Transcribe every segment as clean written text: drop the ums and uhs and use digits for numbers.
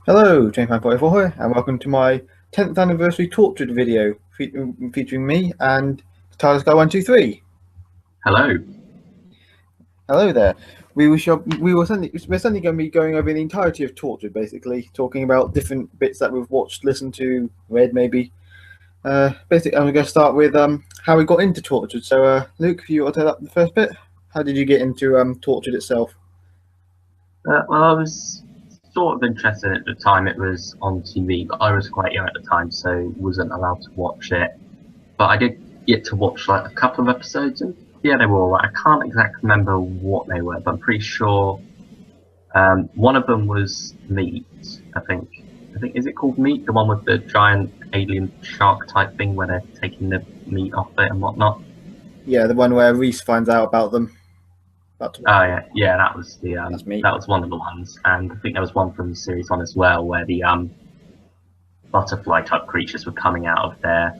Hello, James44 here, and welcome to my 10th anniversary Torchwood video featuring me and Tyler Sky123. Hello. Hello there. We're suddenly going to be going over the entirety of Torchwood, basically, talking about different bits that we've watched, listened to, read maybe. Basically, I'm going to start with how we got into Torchwood. So, Luke, if you want to tell that the first bit, how did you get into Torchwood itself? Well, I was sort of interested at the time it was on TV, but I was quite young at the time, so wasn't allowed to watch it. But I did get to watch like a couple of episodes, and yeah, they were all right. I can't exactly remember what they were, but I'm pretty sure one of them was Meat. I think. I think is it called Meat? The one with the giant alien shark type thing where they're taking the meat off it and whatnot. Yeah, the one where Reese finds out about them. Oh yeah, that was That's me. that was one of the ones, and I think there was one from series one as well where the butterfly type creatures were coming out of their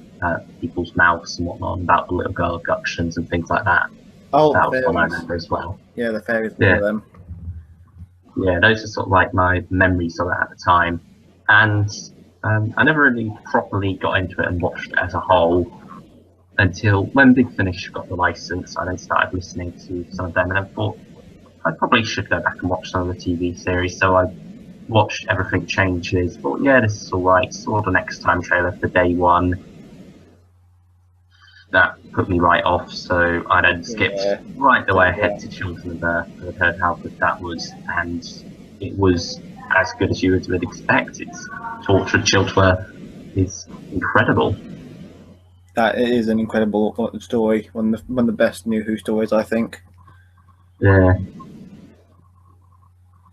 people's mouths and whatnot, and about the little girl abductions and things like that. Oh, That the was one I fairies. remember as well. Yeah, the fairies, one Yeah, of them. yeah, those are sort of like my memories of it at the time, and I never really properly got into it and watched it as a whole until when Big Finish got the license. I then started listening to some of them, and I thought I probably should go back and watch some of the TV series. So I watched Everything Changes. Thought, yeah, this is alright. Saw the next time trailer for day one. That put me right off. So I then skipped Yeah, right the way yeah. ahead to Children of Earth. I heard how good that was, and it was as good as you would expect. It's Tortured Children is incredible. That is an incredible story. One of the best New Who stories, I think. Yeah.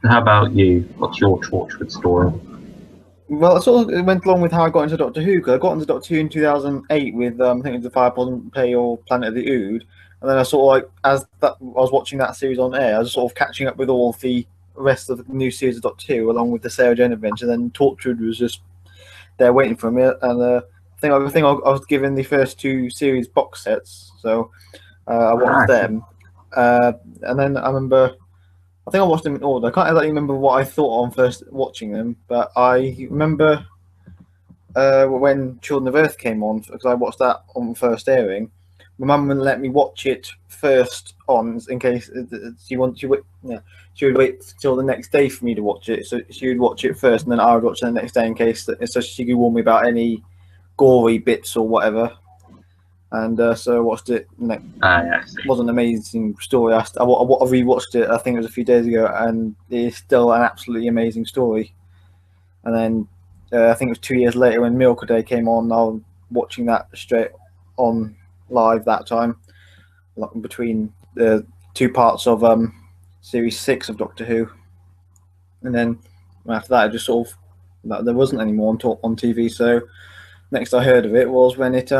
How about you? What's your Torchwood story? Well, it went along with how I got into Doctor Who, because I got into Doctor Who in 2008 with I think it was the Fire Play or Planet of the Ood, and then I sort of like I was watching that series on air, I was sort of catching up with all the rest of the new series of Doctor Who, along with the Sarah Jane adventure. Then Torchwood was just there waiting for me, and I was given the first two series box sets, so I watched Ah, them, and then I remember. I think I watched them in order. I can't exactly remember what I thought on first watching them, but I remember when Children of Earth came on, because I watched that on first airing. My mum wouldn't let me watch it first on in case she would wait till the next day for me to watch it. So she would watch it first, and then I would watch it the next day in case so she could warn me about any gory bits or whatever. And so I watched it. And it yeah, I see. was an amazing story. I rewatched it. I think it was a few days ago, and it's still an absolutely amazing story. And then I think it was 2 years later when Miracle Day came on. I was watching that straight on live that time, like between the two parts of series six of Doctor Who, and then after that, it just sort of there wasn't any more on TV. So next I heard of it was when it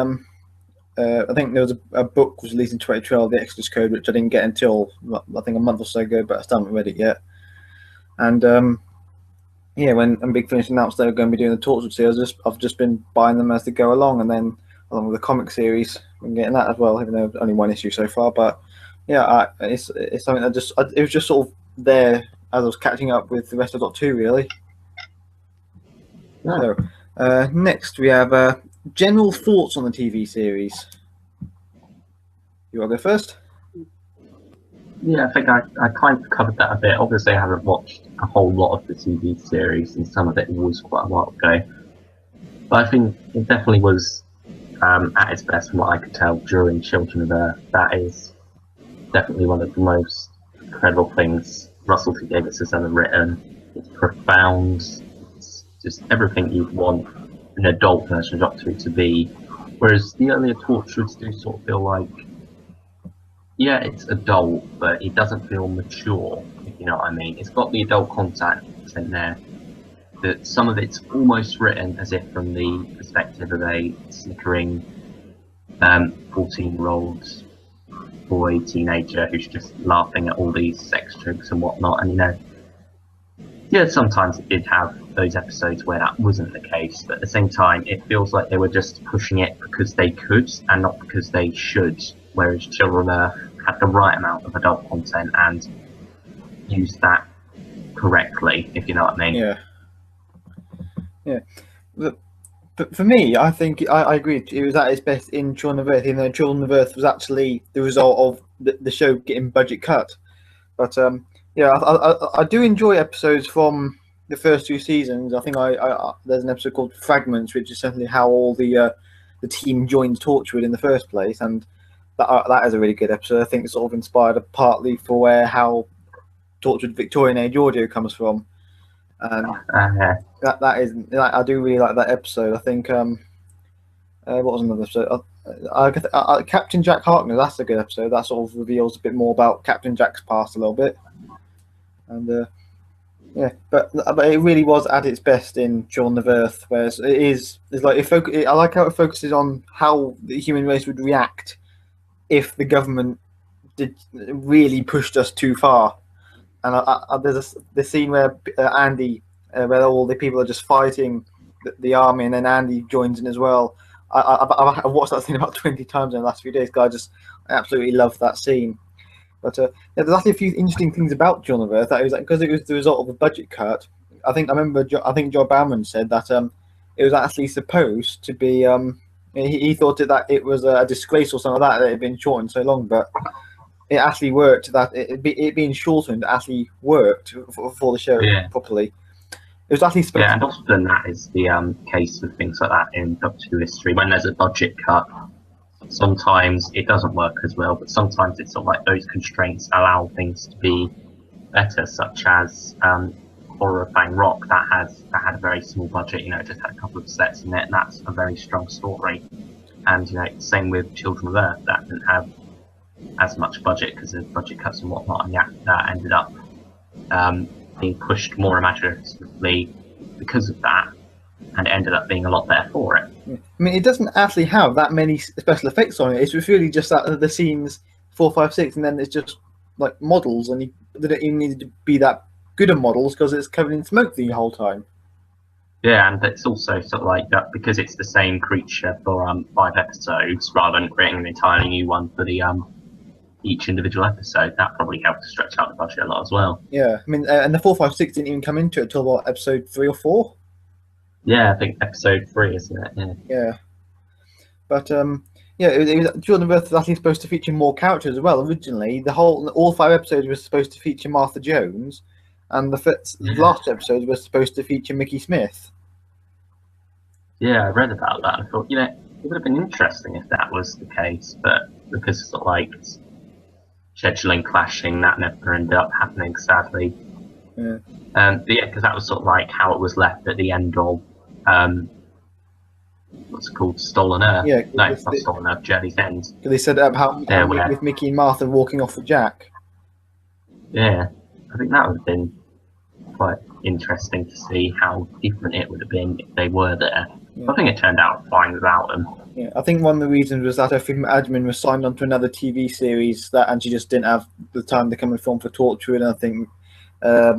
I think there was a book was released in 2012, the Exodus Code, which I didn't get until I think a month or so ago, but I still haven't read it yet. And yeah, when Big Finish announced they were going to be doing the Torchwood series, I've just been buying them as they go along, and then along with the comic series, I'm getting that as well, even though only one issue so far. But yeah, it's something that it was just sort of there as I was catching up with the rest of Doctor Who, really. Yeah. So next we have general thoughts on the TV series. You want to go first? Yeah, I think I kind of covered that a bit. Obviously, I haven't watched a whole lot of the TV series, and some of it was quite a while ago. But I think it definitely was at its best, from what I could tell, during Children of Earth. That is definitely one of the most incredible things Russell T Davies has ever written. It's profound. It's just everything you'd want an adult version of Doctor Who to be. Whereas the earlier Torchwoods do sort of feel like, yeah, it's adult, but it doesn't feel mature, if you know what I mean. It's got the adult content in there, but some of it's almost written as if from the perspective of a snickering 14-year-old boy, teenager who's just laughing at all these sex jokes and whatnot. And, you know, yeah, sometimes it did have those episodes where that wasn't the case, but at the same time, it feels like they were just pushing it because they could and not because they should. Whereas Children of Earth had the right amount of adult content and used that correctly, if you know what I mean. Yeah. Yeah. But for me, I think I agree. It was at its best in Children of Earth, even though Children of Earth was actually the result of the show getting budget cut. But yeah, I do enjoy episodes from the first two seasons. I think there's an episode called Fragments, which is essentially how all the team joined Torchwood in the first place, and that is a really good episode. I think it's sort of inspired partly for where how Torchwood Victorian age audio comes from, and Uh, that is I do really like that episode. I think what was another episode? Captain Jack Harkness. That's a good episode. That sort of reveals a bit more about Captain Jack's past a little bit, and yeah, but it really was at its best in Children of Earth, whereas it's like I like how it focuses on how the human race would react if the government did really pushed us too far. And there's the scene where Andy, where all the people are just fighting the army, and then Andy joins in as well. I've watched that scene about 20 times in the last few days. Cause I just absolutely love that scene. But yeah, there's actually a few interesting things about Children of Earth. That was because it was the result of a budget cut. I remember. I think Joe Bauman said that it was actually supposed to be. He thought that it was a disgrace or something like that it had been shortened so long, but it actually worked. That it being shortened actually worked for the show properly. It was actually supposed. Yeah, and often that is the case with things like that in Doctor Who history. When there's a budget cut, sometimes it doesn't work as well, but sometimes it's sort of like those constraints allow things to be better, such as Horror of Fang Rock that had a very small budget. It just had a couple of sets in it, and that's a very strong story. And same with Children of Earth, that didn't have as much budget because of budget cuts and whatnot, and that ended up being pushed more imaginatively because of that, and it ended up being a lot better for it. I mean, it doesn't actually have that many special effects on it. It's really just that the scenes 4, 5, 6, and then it's just like models, and they don't even need to be that good at models because it's covered in smoke the whole time. Yeah, and it's also sort of like that because it's the same creature for 5 episodes rather than creating an entirely new one for the each individual episode. That probably helped to stretch out the budget a lot as well. Yeah, I mean, and the 4, 5, 6 didn't even come into it until what, episode 3 or 4. Yeah, I think episode 3, isn't it? Yeah. But yeah, it was Children of Earth was actually supposed to feature more characters as well. Originally, all 5 episodes were supposed to feature Martha Jones, and the last episode was supposed to feature Mickey Smith. Yeah, I read about that. I thought, it would have been interesting if that was the case, but because sort of like scheduling clashing, that never ended up happening, sadly. Yeah. Because that was sort of like how it was left at the end of what's it called, Stolen Earth. Yeah, no, it's not Stolen Earth, Journey's End. They set up how with Mickey and Martha walking off with Jack. Yeah, I think that would have been quite interesting to see how different it would have been if they were there. Yeah. I think it turned out fine without them. Yeah, I think one of the reasons was that Sophie Admin was signed onto another TV series and she just didn't have the time to come and film for Torchwood. And I think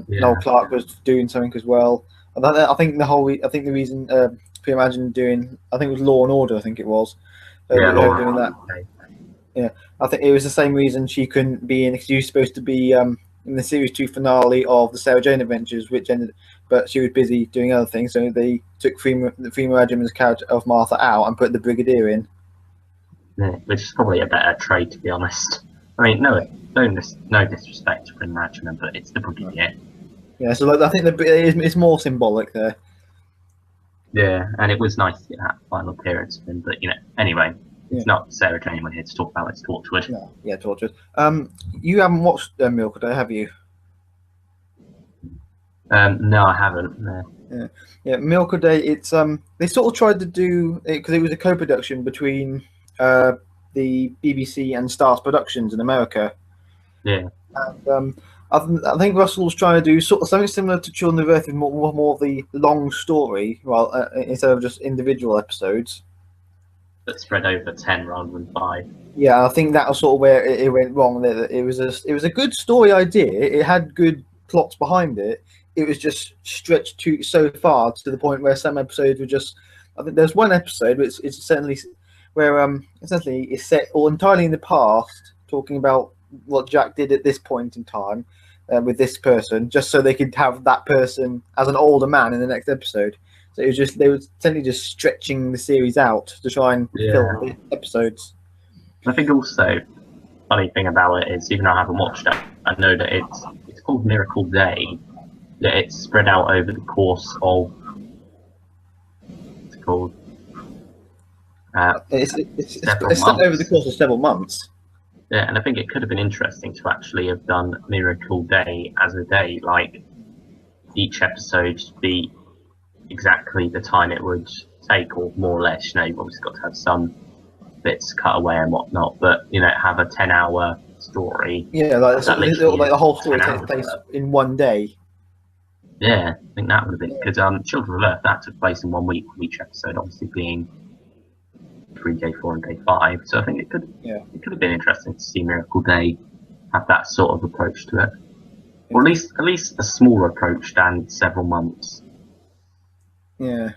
Noel Clarke was doing something as well. I think the reason Sophie Admin doing, I think it was Law and Order. I think it was. Doing that. Okay. Yeah, I think it was the same reason she couldn't be in. She was supposed to be in the series 2 finale of the Sarah Jane Adventures, which ended, but she was busy doing other things, so they took Freema Agyeman's character of Martha out and put the Brigadier in. Yeah, which is probably a better trade, to be honest. I mean, no disrespect to Freema Agyeman, but it's the Brigadier. Yeah, so I think it's more symbolic there. Yeah, and it was nice to get that final appearance of him, but anyway. It's not Sarah Jane we're here to talk about, it's Torchwood. No, yeah, Torchwood. You haven't watched Miracle Day, have you? No, I haven't. No. Yeah, Miracle Day. It's they sort of tried to do it because it was a co-production between the BBC and Stars Productions in America. Yeah. And I think Russell's trying to do sort of something similar to Children of Earth with more of the long story, instead of just individual episodes. That spread over 10 rather than 5. Yeah, I think that was sort of where it went wrong. It was a good story idea. It had good plots behind it. It was just stretched so far to the point where some episodes were just. I think there's one episode which is essentially where essentially it's set all entirely in the past, talking about what Jack did at this point in time with this person, just so they could have that person as an older man in the next episode. So it was just they were essentially just stretching the series out to try and fill Yeah. the episodes. I think also funny thing about it is, even though I haven't watched it, I know that it's called Miracle Day. That it's spread out over the course of it's called several It's set over the months. course of several months. Yeah, and I think it could have been interesting to actually have done Miracle Day as a day, like each episode to be exactly the time it would take, or more or less. You know, you've obviously got to have some bits cut away and whatnot, but you know, have a 10-hour story. Yeah, like That literally like is the whole 10 story takes hours. place in one day. Yeah, I think that would have been because Children of Earth that took place in 1 week, with each episode obviously being day 4 and day 5. So I think it could have been interesting to see Miracle Day have that sort of approach to it, or at least a smaller approach than several months. Yeah.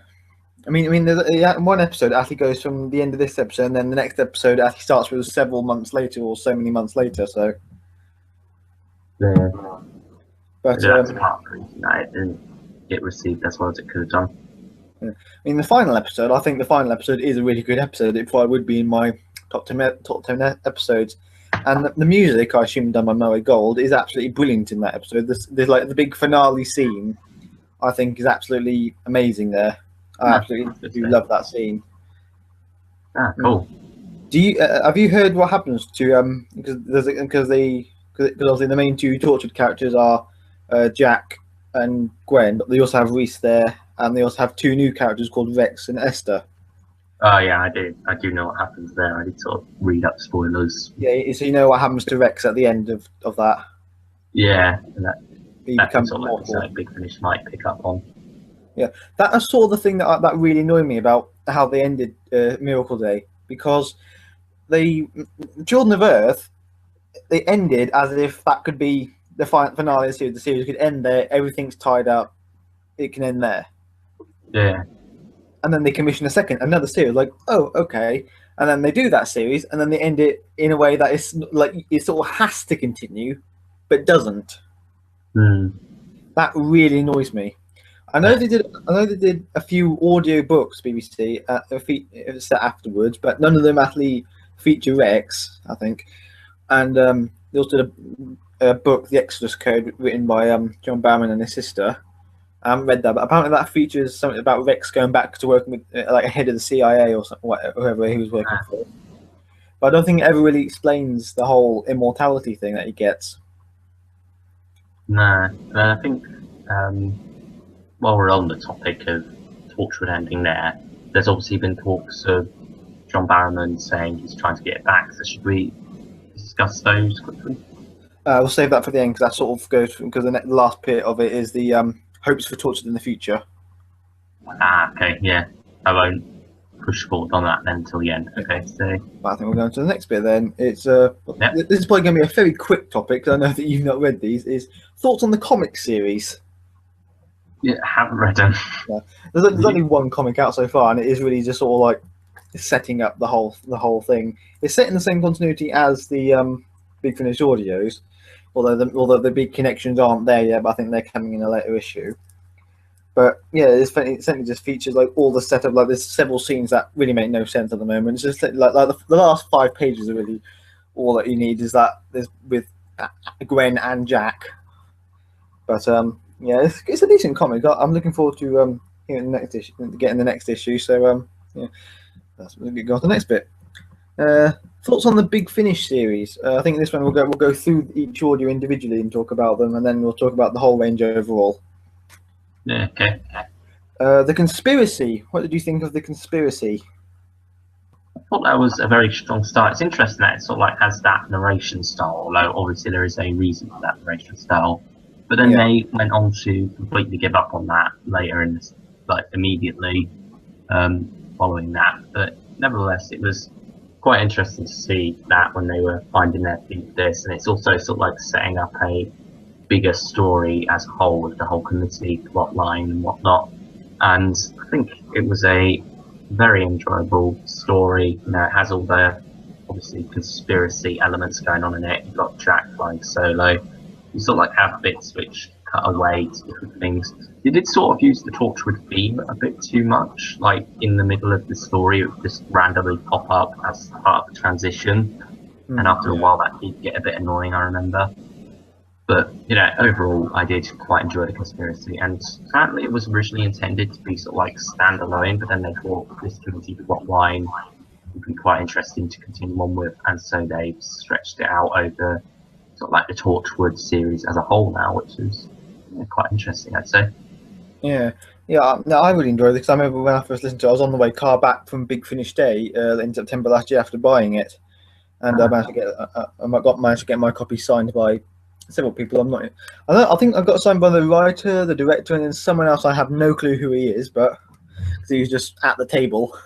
There's one episode actually goes from the end of this episode, and then the next episode actually starts with several months later, or so many months later. So, Yeah, but that's part of the reason that it didn't get received as well as it could have done. I mean, the final episode. I think the final episode is a really good episode. It probably would be in my top 10 episodes. And the music, I assume, done by Moe Gold, is absolutely brilliant in that episode. There's like the big finale scene. I think is absolutely amazing there. I absolutely do love that scene. Ah, cool. Do you have you heard what happens to because obviously the main two Torchwood characters are Jack and Gwen, but they also have Reese there, and they also have two new characters called Rex and Esther. Oh yeah, I do know what happens there. I did sort of read up spoilers. Yeah, so you know what happens to Rex at the end of that. Yeah, and that becomes sort of like Big Finish might pick up on. Yeah, that's sort of the thing that really annoyed me about how they ended Miracle Day, because the Children of Earth, they ended as if that could be the finale of the series. The series could end there. Everything's tied up. It can end there. Yeah. And then they commission another series. Like, oh, okay. And then they do that series, and then they end it in a way that is like it sort of has to continue, but doesn't. That really annoys me. I know they did a few audio books, BBC, set afterwards, but none of them actually feature Rex, I think. And they also did a book, The Exodus Code, written by John Barrowman and his sister. I haven't read that, but apparently that features something about Rex going back to working with like a head of the CIA or something, whoever he was working for. But I don't think it ever really explains the whole immortality thing that he gets. No, I think while we're on the topic of Torchwood ending there's obviously been talks of John Barrowman saying he's trying to get it back. So should we discuss those quickly? We'll save that for the end, because that sort of goes because the last bit of it is the hopes for Torchwood in the future. Ah, okay, yeah. I won't push forward on that then until the end. Okay, so But I think we'll go on to the next bit then. It's This is probably going to be a very quick topic, because I know that you've not read these. Is thoughts on the comic series? Yeah, I haven't read them. Yeah. There's only one comic out so far, and it is really just sort of like setting up the whole thing. It's set in the same continuity as the Big Finish audios, although the big connections aren't there yet. But I think they're coming in a later issue. But yeah, it certainly just features like all the setup. Like there's several scenes that really make no sense at the moment. It's just like the last 5 pages are really all that you need. Is that there's with Gwen and Jack. But yeah, it's a decent comic. I'm looking forward to getting the next issue. So yeah, we'll go on to the next bit. Thoughts on the Big Finish series? I think this one we'll go through each audio individually and talk about them, and then we'll talk about the whole range overall. Yeah, okay. The Conspiracy. What did you think of The Conspiracy? I thought that was a very strong start. It's interesting that it sort of like has that narration style, although obviously there is a reason for that narration style. But then they went on to completely give up on that later in this, like immediately following that. But nevertheless, it was quite interesting to see that when they were finding their feet with this, and it's also sort of like setting up a bigger story as a whole with the whole committee plot line and whatnot. And I think it was a very enjoyable story. You know, it has all the obviously conspiracy elements going on in it. You've got Jack flying solo. You sort of like have bits which cut away to different things. They did sort of use the Torchwood theme a bit too much, like in the middle of the story, it would just randomly pop up as part of the transition, and after a while that did get a bit annoying, I remember. But, you know, overall, I did quite enjoy the conspiracy, and apparently it was originally intended to be sort of like standalone, but then they thought this community plot line would be quite interesting to continue on with, and so they've stretched it out over sort of like the Torchwood series as a whole now, which is quite interesting, I'd say. Yeah, yeah. No, I really enjoyed it because I remember when I first listened to it, I was on the way car back from Big Finish Day in September last year after buying it, and I managed to get managed to get my copy signed by several people. I think I got signed by the writer, the director, and then someone else. I have no clue who he is, but because he was just at the table.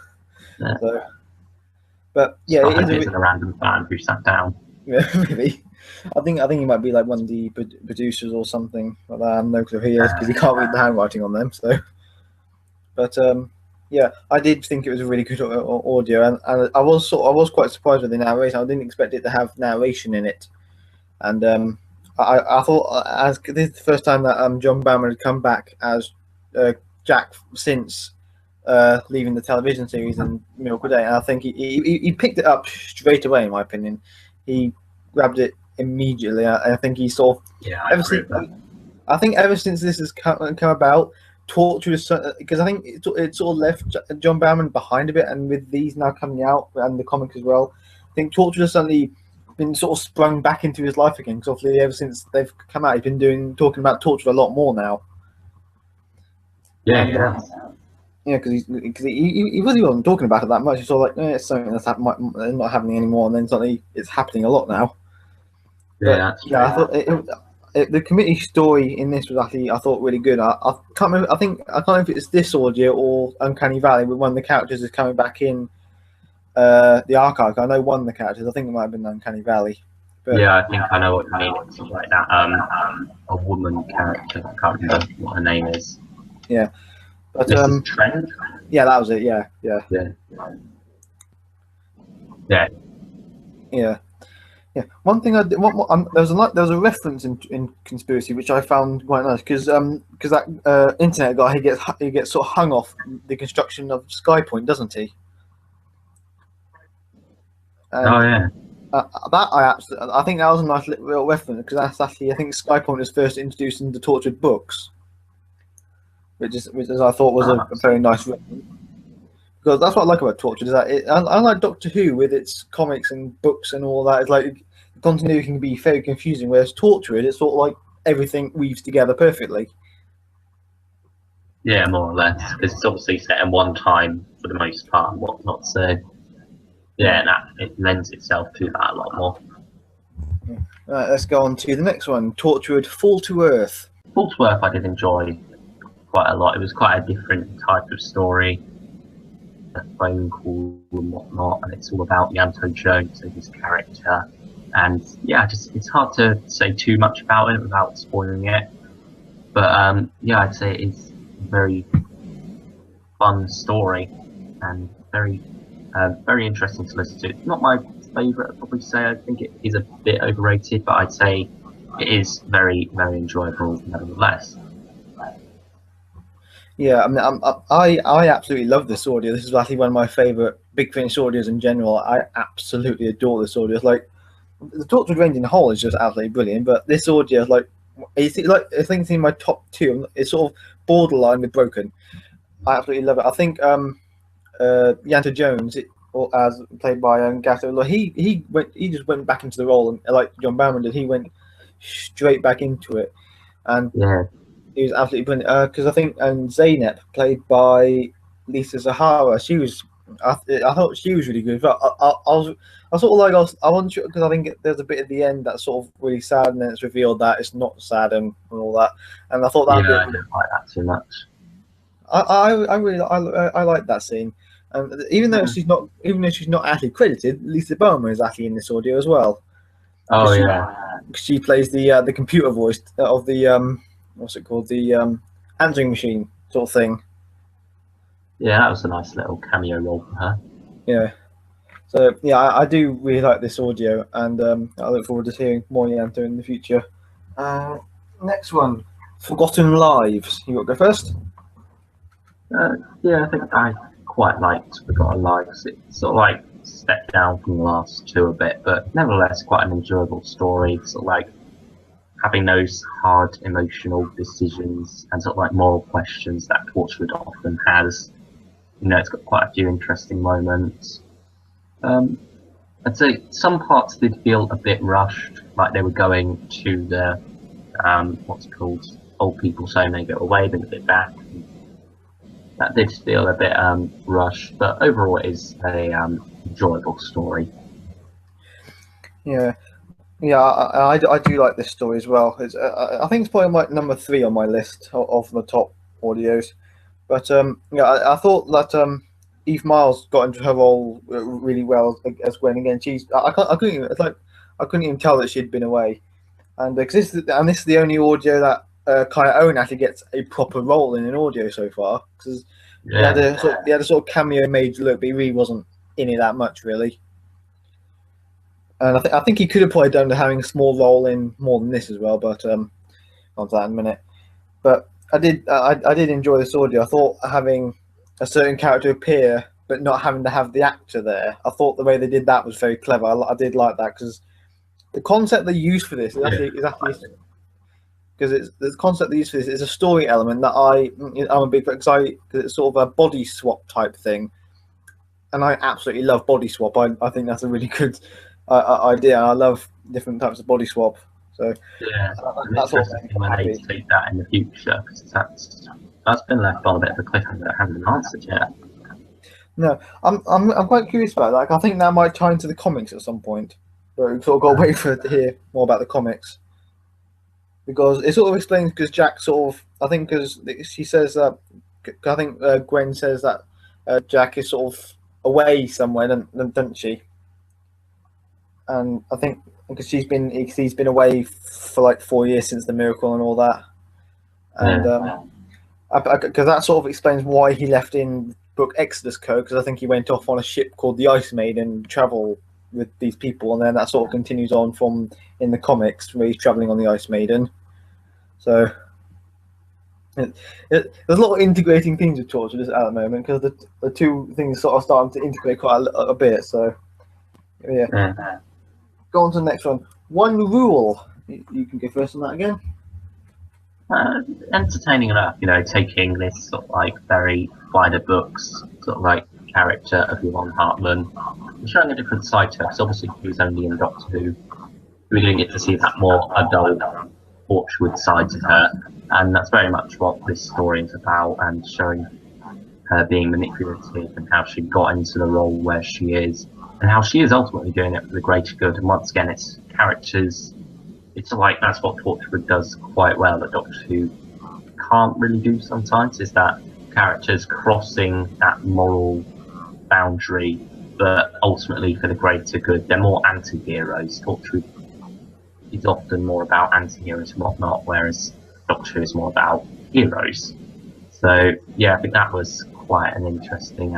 Yeah. So, but yeah, it isn't a random fan who sat down. Yeah, maybe. I think he might be like one of the producers or something. But I have no clue who he is because he can't read the handwriting on them. So, but yeah, I did think it was a really good audio, and I was quite surprised with the narration. I didn't expect it to have narration in it, and I thought as this is the first time that John Barrowman had come back as Jack since leaving the television series in Miracle Day, and I think he picked it up straight away. In my opinion, he grabbed it immediately. I think he sort of I think ever since this has come about, Torchwood, because I think it sort of left John Barrowman behind a bit, and with these now coming out and the comic as well, I think Torchwood has suddenly been sort of sprung back into his life again. Because obviously, ever since they've come out, he's been talking about Torchwood a lot more now. Yeah, because he really wasn't talking about it that much. He's sort of like, it's something that's not happening anymore, and then suddenly it's happening a lot now. Yeah, yeah, I thought the committee story in this was actually, I thought, really good. I can't remember. I can't remember if it's this audio or Uncanny Valley, but one of the characters is coming back in the archive. I know one of the characters. I think it might have been Uncanny Valley. But, yeah, I think I know what you mean. It's like that. A woman character. I can't remember what her name is. Yeah, but Mrs. Trent. Yeah, that was it. Yeah. Yeah, one thing there was a reference in Conspiracy which I found quite nice because that internet guy he gets sort of hung off the construction of Sky Point, doesn't he? And, I think that was a nice little reference because that's actually, I think Sky Point was first introduced in the Torchwood books, which I thought was a very nice reference. Because that's what I like about Torchwood, is that unlike Doctor Who with its comics and books and all that, it's like the continuity can be very confusing. Whereas Torchwood, it's sort of like everything weaves together perfectly. Yeah, more or less. It's obviously set in one time for the most part and whatnot. So yeah, it lends itself to that a lot more. Right, let's go on to the next one. Torchwood: Fall to Earth. Fall to Earth I did enjoy quite a lot. It was quite a different type of story. A phone call and whatnot, and it's all about Yanto Jones and his character. And yeah, it's hard to say too much about it without spoiling it. But yeah, I'd say it's a very fun story and very interesting to listen to. Not my favourite, I'd probably say. I think it is a bit overrated, but I'd say it is very, very enjoyable nevertheless. Yeah, I mean, I absolutely love this audio. This is actually one of my favourite Big Finish audios in general. I absolutely adore this audio. It's like the Torchwood range in the whole is just absolutely brilliant, but this audio is like I think it's in my top two. It's sort of borderline with Broken. I absolutely love it. I think Yanto Jones, as played by Gatto, he just went back into the role, and like John Barrowman did, he went straight back into it, and yeah. He was absolutely brilliant because I think Zeynep, played by Lisa Zahara, I thought she was really good. But I wasn't sure because I think there's a bit at the end that's sort of really sad, and then it's revealed that it's not sad and all that. And I thought that I didn't like that too much. I really like that scene, and even though she's not actually credited, Lisa Bowerman is actually in this audio as well. Oh yeah, she plays the computer voice of the what's it called, the answering machine sort of thing. Yeah, that was a nice little cameo role for her. Yeah. So yeah, I do really like this audio, and I look forward to hearing more Yanto in the future. Next one, Forgotten Lives. You want to go first? Yeah, I think I quite liked Forgotten Lives. It sort of like stepped down from the last two a bit, but nevertheless quite an enjoyable story. Sort of like having those hard emotional decisions and sort of like moral questions that Torchwood often has. You know, it's got quite a few interesting moments. Um, I'd say some parts did feel a bit rushed, like they were going to the what's it called, old people's home, they go away, then a bit back. That did feel a bit rushed, but overall it is a enjoyable story. Yeah, yeah, I do like this story as well. I think it's probably like number 3 on my list of the top audios. But yeah, I thought that Eve Miles got into her role really well as Gwen again. I couldn't even, it's like I couldn't even tell that she'd been away, and this is the only audio that Kaya Owen actually gets a proper role in an audio so far, because Yeah, he had a sort of cameo made look, but he really wasn't in it that much really. And I think he could have probably done to having a small role in more than this as well, but on to that in a minute. But I did enjoy this audio. I thought having a certain character appear, but not having to have the actor there. I thought the way they did that was very clever. I did like that because the concept they use for this is actually because it's the concept they use for this is a story element that I'm a big fan because it's sort of a body swap type thing, and I absolutely love body swap. I think that's a really good idea. I love different types of body swap. So yeah. I'm that's what interested made me in quite when they happy. take that in the future, because that's been left on a bit of a cliffhanger that hasn't been answered yet. No, I'm quite curious about that. Like, I think that might tie into the comics at some point. But we've sort of got to wait for to hear more about the comics because it sort of explains because Jack sort of I think because she says that I think Gwen says that Jack is sort of away somewhere, doesn't she? And I think because he's been away for like 4 years since the miracle and all that, and Yeah, because that sort of explains why he left in book Exodus Code because I think he went off on a ship called the Ice Maiden travel with these people, and then that sort of continues on from in the comics where he's traveling on the Ice Maiden. So there's a lot of integrating things with Torchwood at the moment because the two things sort of starting to integrate quite a bit. So yeah, yeah. go on to the next one. One Rule. You can go first on that again. Uh, Entertaining enough, you know, taking this sort of like very by the books sort of like character of Yvonne Hartman and showing a different side to her. Because obviously she was only in Doctor Who. We didn't get to see that more adult Torchwood side to her, and that's very much what this story is about, and showing her being manipulative and how she got into the role where she is, and how she is ultimately doing it for the greater good. And once again, it's characters. It's like that's what Torchwood does quite well that Doctor Who can't really do sometimes, is that characters crossing that moral boundary, but ultimately for the greater good. They're more anti-heroes. Torchwood is often more about anti-heroes and whatnot, whereas Doctor Who is more about heroes. So yeah, I think that was quite an interesting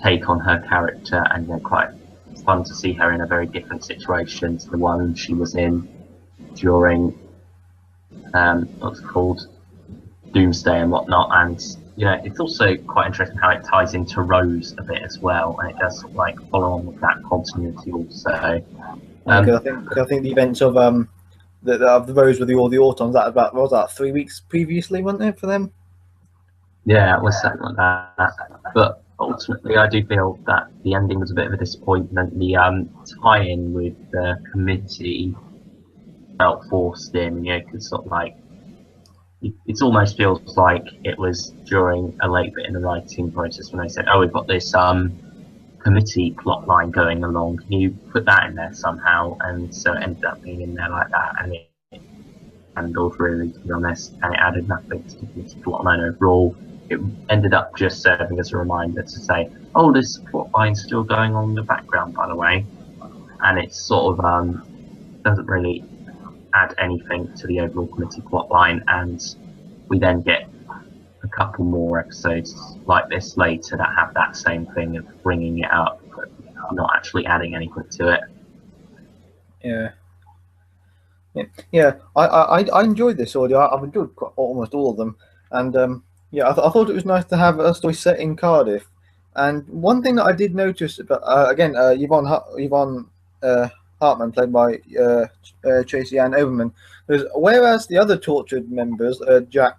take on her character, and quite fun to see her in a very different situation to the one she was in during what's it called, Doomsday and whatnot. And it's also quite interesting how it ties into Rose a bit as well, and it does sort of like follow on with that continuity also. Yeah, because I think the events of the Rose with all the Autons that about what was that 3 weeks previously, wasn't it for them? Yeah, it was something like that. But ultimately, I do feel that the ending was a bit of a disappointment. The tie-in with the committee felt forced in, because sort of like it almost feels like it was during a late bit in the writing process when they said, "Oh, we've got this committee plot line going along. Can you put that in there somehow?" And so it ended up being in there like that, and it handled really, to be honest, and it added nothing to the committee plot line overall. It ended up just serving as a reminder to say, "Oh, this plot line's still going on in the background, by the way," and it sort of doesn't really add anything to the overall committee plot line. And we then get a couple more episodes like this later that have that same thing of bringing it up, but not actually adding anything to it. Yeah. Yeah. I enjoyed this audio. I've enjoyed almost all of them, and yeah, I thought it was nice to have a story set in Cardiff. And one thing that I did notice, but again, Yvonne Hartman, played by Tracy Ann Overman, was whereas the other Tortured members, Jack,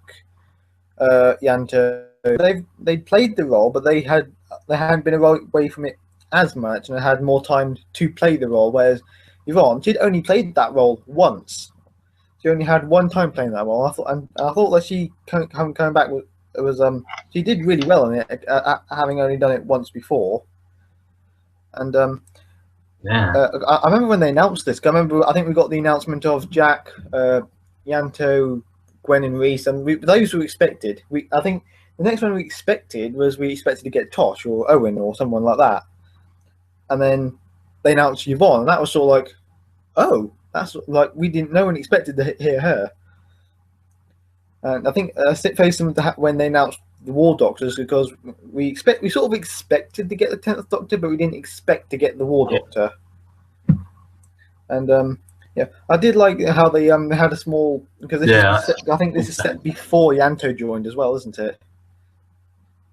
Yanto, they played the role, but they hadn't been away from it as much, and had more time to play the role. Whereas Yvonne, she'd only played that role once. She only had one time playing that role. I thought that she coming back was she did really well in it, having only done it once before. And Yeah, I remember when they announced this. I think we got the announcement of Jack, Yanto, Gwen, and Reese, and those were expected. I think the next one we expected to get Tosh or Owen or someone like that, and then they announced Yvonne, and that was sort of like, oh, that's like we didn't. No one expected to hear her. And I think faced them when they announced the War Doctors, because we sort of expected to get the 10th Doctor, but we didn't expect to get the War Doctor. And yeah, I did like how they had a small, because I think this is set before Yanto joined as well, isn't it?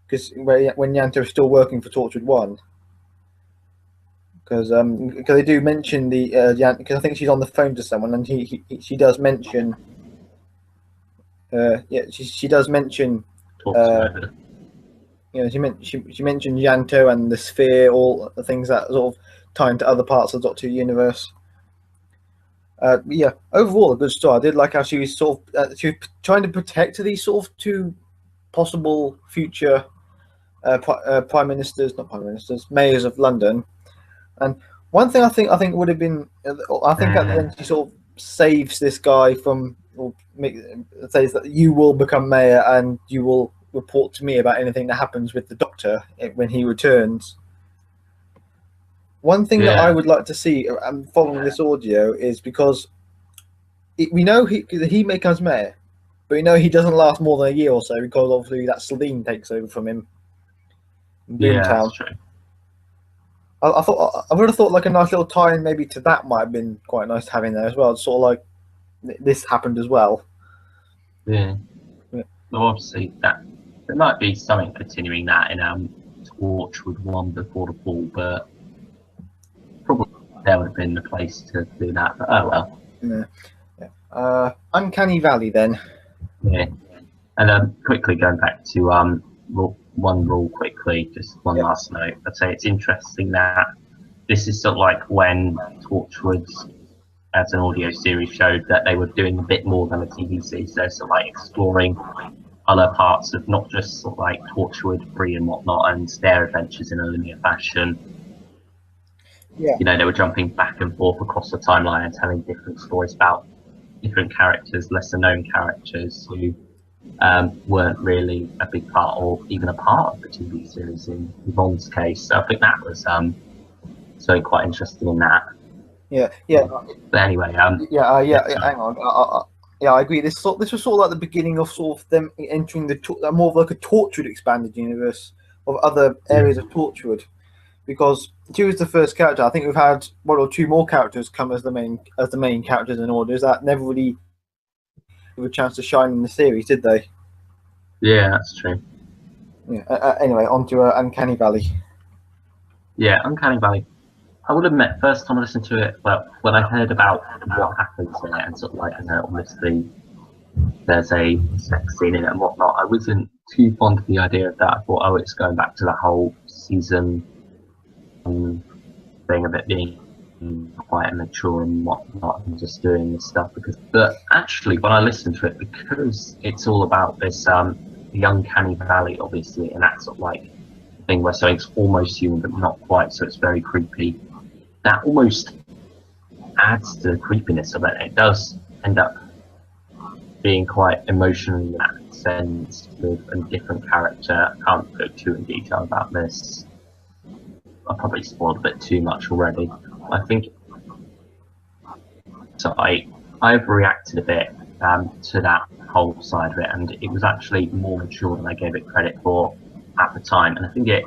Because when Yanto was still working for Torchwood 1. Because they do mention the because I think she's on the phone to someone, and she does mention she does mention she mentioned Yanto and the sphere, all the things that sort of tie into other parts of the Doctor universe. Yeah, overall a good story. I did like how she was sort of she was trying to protect these sort of two possible future mayors of London. And one thing I think would have been, I think at the end she sort of saves this guy from, or says that you will become mayor and you will report to me about anything that happens with the Doctor when he returns. One thing that I would like to see following this audio is, because we know he becomes mayor, but we know he doesn't last more than a year or so, because obviously that Celine takes over from him in Boomtown. Yeah, I would have thought like a nice little tie-in maybe to that might have been quite nice to have in there as well. It's sort of like this happened as well. Yeah. Well, obviously that there might be something continuing that in Torchwood 1 before the fall, but probably there would have been the place to do that. But oh well. Yeah. Uncanny Valley then. Yeah. And quickly going back to one rule quickly, just one last note. I'd say it's interesting that this is sort of like when Torchwood as an audio series showed that they were doing a bit more than a TV series. So sort of like exploring other parts of not just sort of like Torchwood 3 and whatnot, and their adventures in a linear fashion. Yeah. You know, they were jumping back and forth across the timeline and telling different stories about different characters, lesser known characters who weren't really a big part or even a part of the TV series in Yvonne's case. So I think that was something quite interesting in that. Yeah. But anyway, hang on. I agree. This was sort of like the beginning of sort of them entering more of like a Torchwood expanded universe of other areas of Torchwood, because she was the first character. I think we've had one or two more characters come as the main characters in orders that never really have a chance to shine in the series, did they? Yeah, that's true. Yeah. Anyway, on to Uncanny Valley. Yeah, Uncanny Valley. I would admit, first time I listened to it, well, when I heard about what happens in it and sort of like, you know, obviously there's a sex scene in it and whatnot, I wasn't too fond of the idea of that. I thought, oh, it's going back to that whole season thing of it being quite immature and whatnot, and just doing this stuff. But actually, when I listened to it, because it's all about this the Uncanny Valley, obviously, and that sort of like thing where something's almost human but not quite, so it's very creepy. That almost adds to the creepiness of it. It does end up being quite emotionally sensitive and different character. I can't go too in detail about this. I probably spoiled a bit too much already. I think so. I've reacted a bit to that whole side of it, and it was actually more mature than I gave it credit for at the time. And I think it,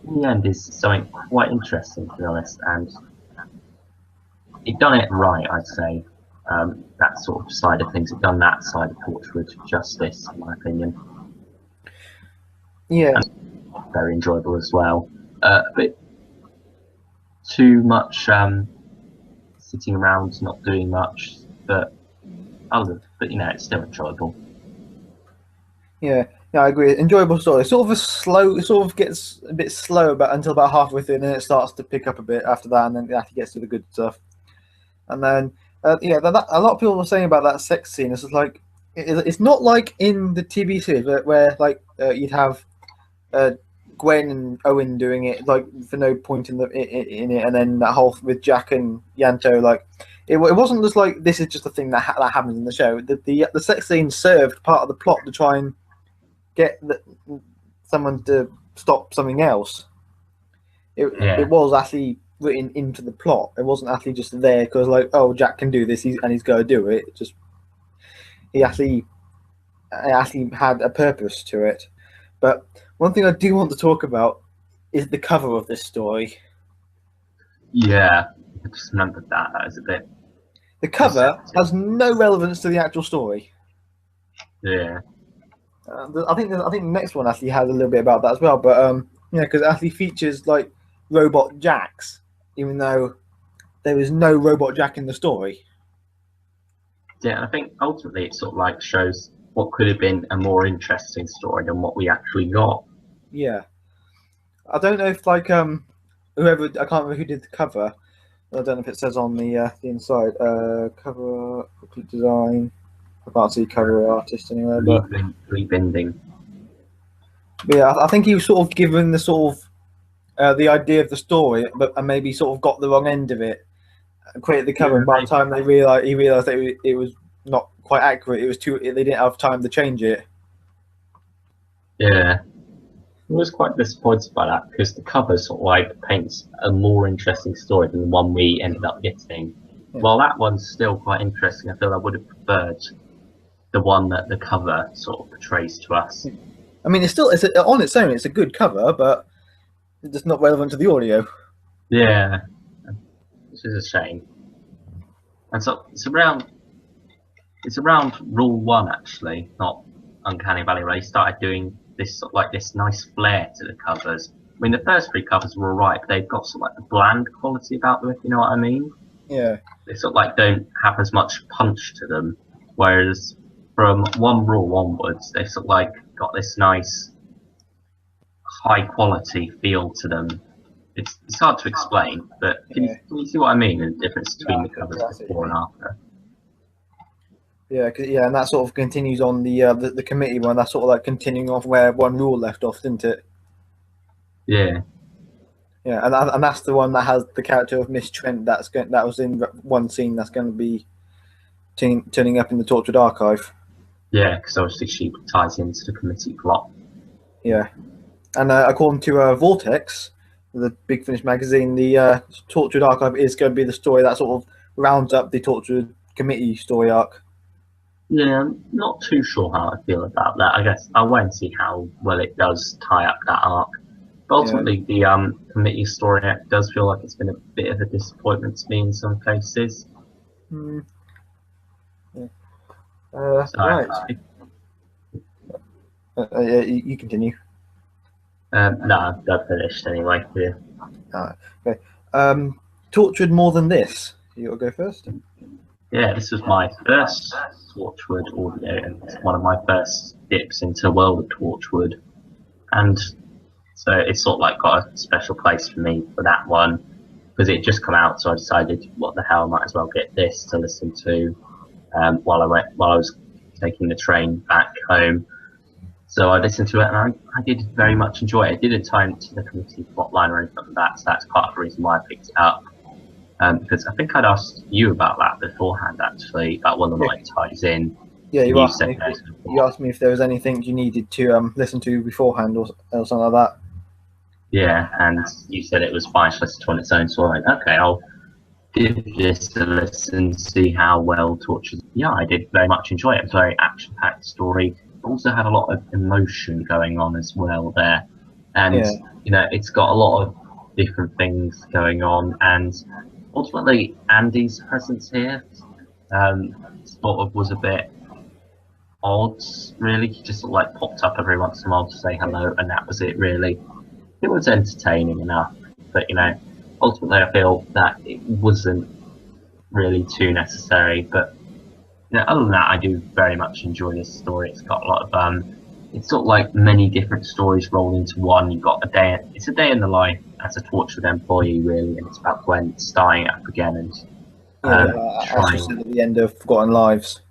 in the end, is something quite interesting, to be honest. And it done it right, I'd say. that sort of side of things. It done that side of Torchwood justice, in my opinion. Yeah, And very enjoyable as well. A bit too much sitting around, not doing much, but it's still enjoyable. yeah, I agree. Enjoyable story. Sort of a slow. It sort of gets a bit slow until about halfway through, and then it starts to pick up a bit after that, and then it actually gets to the good stuff. And then, yeah, a lot of people were saying about that sex scene. It's just like it's not like in the TV series where like you'd have uh, Gwen and Owen doing it like for no point in it, and then that whole with Jack and Yanto, like it wasn't just like this is just a thing that happens in the show. The sex scene served part of the plot to try and get someone to stop something else. It was actually written into the plot. It wasn't actually just there because like, oh, Jack can do this, and he's going to do it. Just he actually it actually had a purpose to it. But one thing I do want to talk about is the cover of this story. Yeah, I just remembered that. That was a bit. The cover has no relevance to the actual story. Yeah. I think the next one actually has a little bit about that as well. But yeah, because it actually features like robot Jacks, even though there is no robot Jack in the story. Yeah, I think ultimately it sort of like shows what could have been a more interesting story than what we actually got. Yeah, I don't know if like whoever, I can't remember who did the cover. I don't know if it says on the inside cover complete design. I can't see cover artist anywhere, but Rebending. yeah, I think he was sort of given the sort of the idea of the story, but and maybe sort of got the wrong end of it and created the cover. And by the time he realized that it was not quite accurate. It was too. They didn't have time to change it. Yeah, I was quite disappointed by that because the cover sort of like paints a more interesting story than the one we ended up getting. Yeah. While that one's still quite interesting, I feel I would have preferred the one that the cover sort of portrays to us. I mean, it's on its own. It's a good cover, but it's just not relevant to the audio. Yeah, which is a shame. And so it's around Rule 1 actually, not Uncanny Valley, where they started doing this sort of like this nice flair to the covers. I mean, the first three covers were alright, but they've got sort of like the bland quality about them, if you know what I mean. Yeah. They sort of like don't have as much punch to them, whereas from One Rule onwards, they've sort of like got this nice high quality feel to them. It's hard to explain, but can you see what I mean? The difference between the covers before and after. Yeah, and that sort of continues on the committee one. That's sort of like continuing off where One Rule left off, didn't it? Yeah. Yeah, and that's the one that has the character of Miss Trent. That was in one scene that's going to be turning up in the Torchwood archive. Yeah, because obviously she ties into the committee plot. Yeah, and according to Vortex, the Big Finish magazine, the Torchwood archive is going to be the story that sort of rounds up the Torchwood committee story arc. Yeah, I'm not too sure how I feel about that. I guess I'll wait and see how well it does tie up that arc. But ultimately, the committee story arc does feel like it's been a bit of a disappointment to me in some cases. Yeah. Right. You continue. No, I've finished anyway. Yeah. Okay. Tortured more than this. You'll go first. Yeah, this was my first Torchwood audio, and it's one of my first dips into the world of Torchwood, and so it's sort of like got a special place for me for that one because it just come out. So I decided, what the hell, I might as well get this to listen to while I was taking the train back home. So I listened to it, and I did very much enjoy it. It didn't tie into the committee plotline or anything like that, so that's part of the reason why I picked it up. Because I think I'd asked you about that beforehand, actually, about whether or not it ties in. Yeah, you asked me if there was anything you needed to listen to beforehand or something like that. Yeah, and you said it was fine to listen to on its own, so I went, okay, I'll give this a listen, see how well Torchwood. Yeah, I did very much enjoy it. It was a very action-packed story. It also had a lot of emotion going on as well there. And, you know, it's got a lot of different things going on, and ultimately Andy's presence here sort of was a bit odd, really. He just sort of like popped up every once in a while to say hello, and that was it, really. It was entertaining enough, but ultimately I feel that it wasn't really too necessary. But other than that, I do very much enjoy this story. It's got a lot of it's sort of like many different stories rolled into one. You've got it's a day in the life as a Torchwood employee, really, and it's about Gwen starting up again and As you said at the end of Forgotten Lives.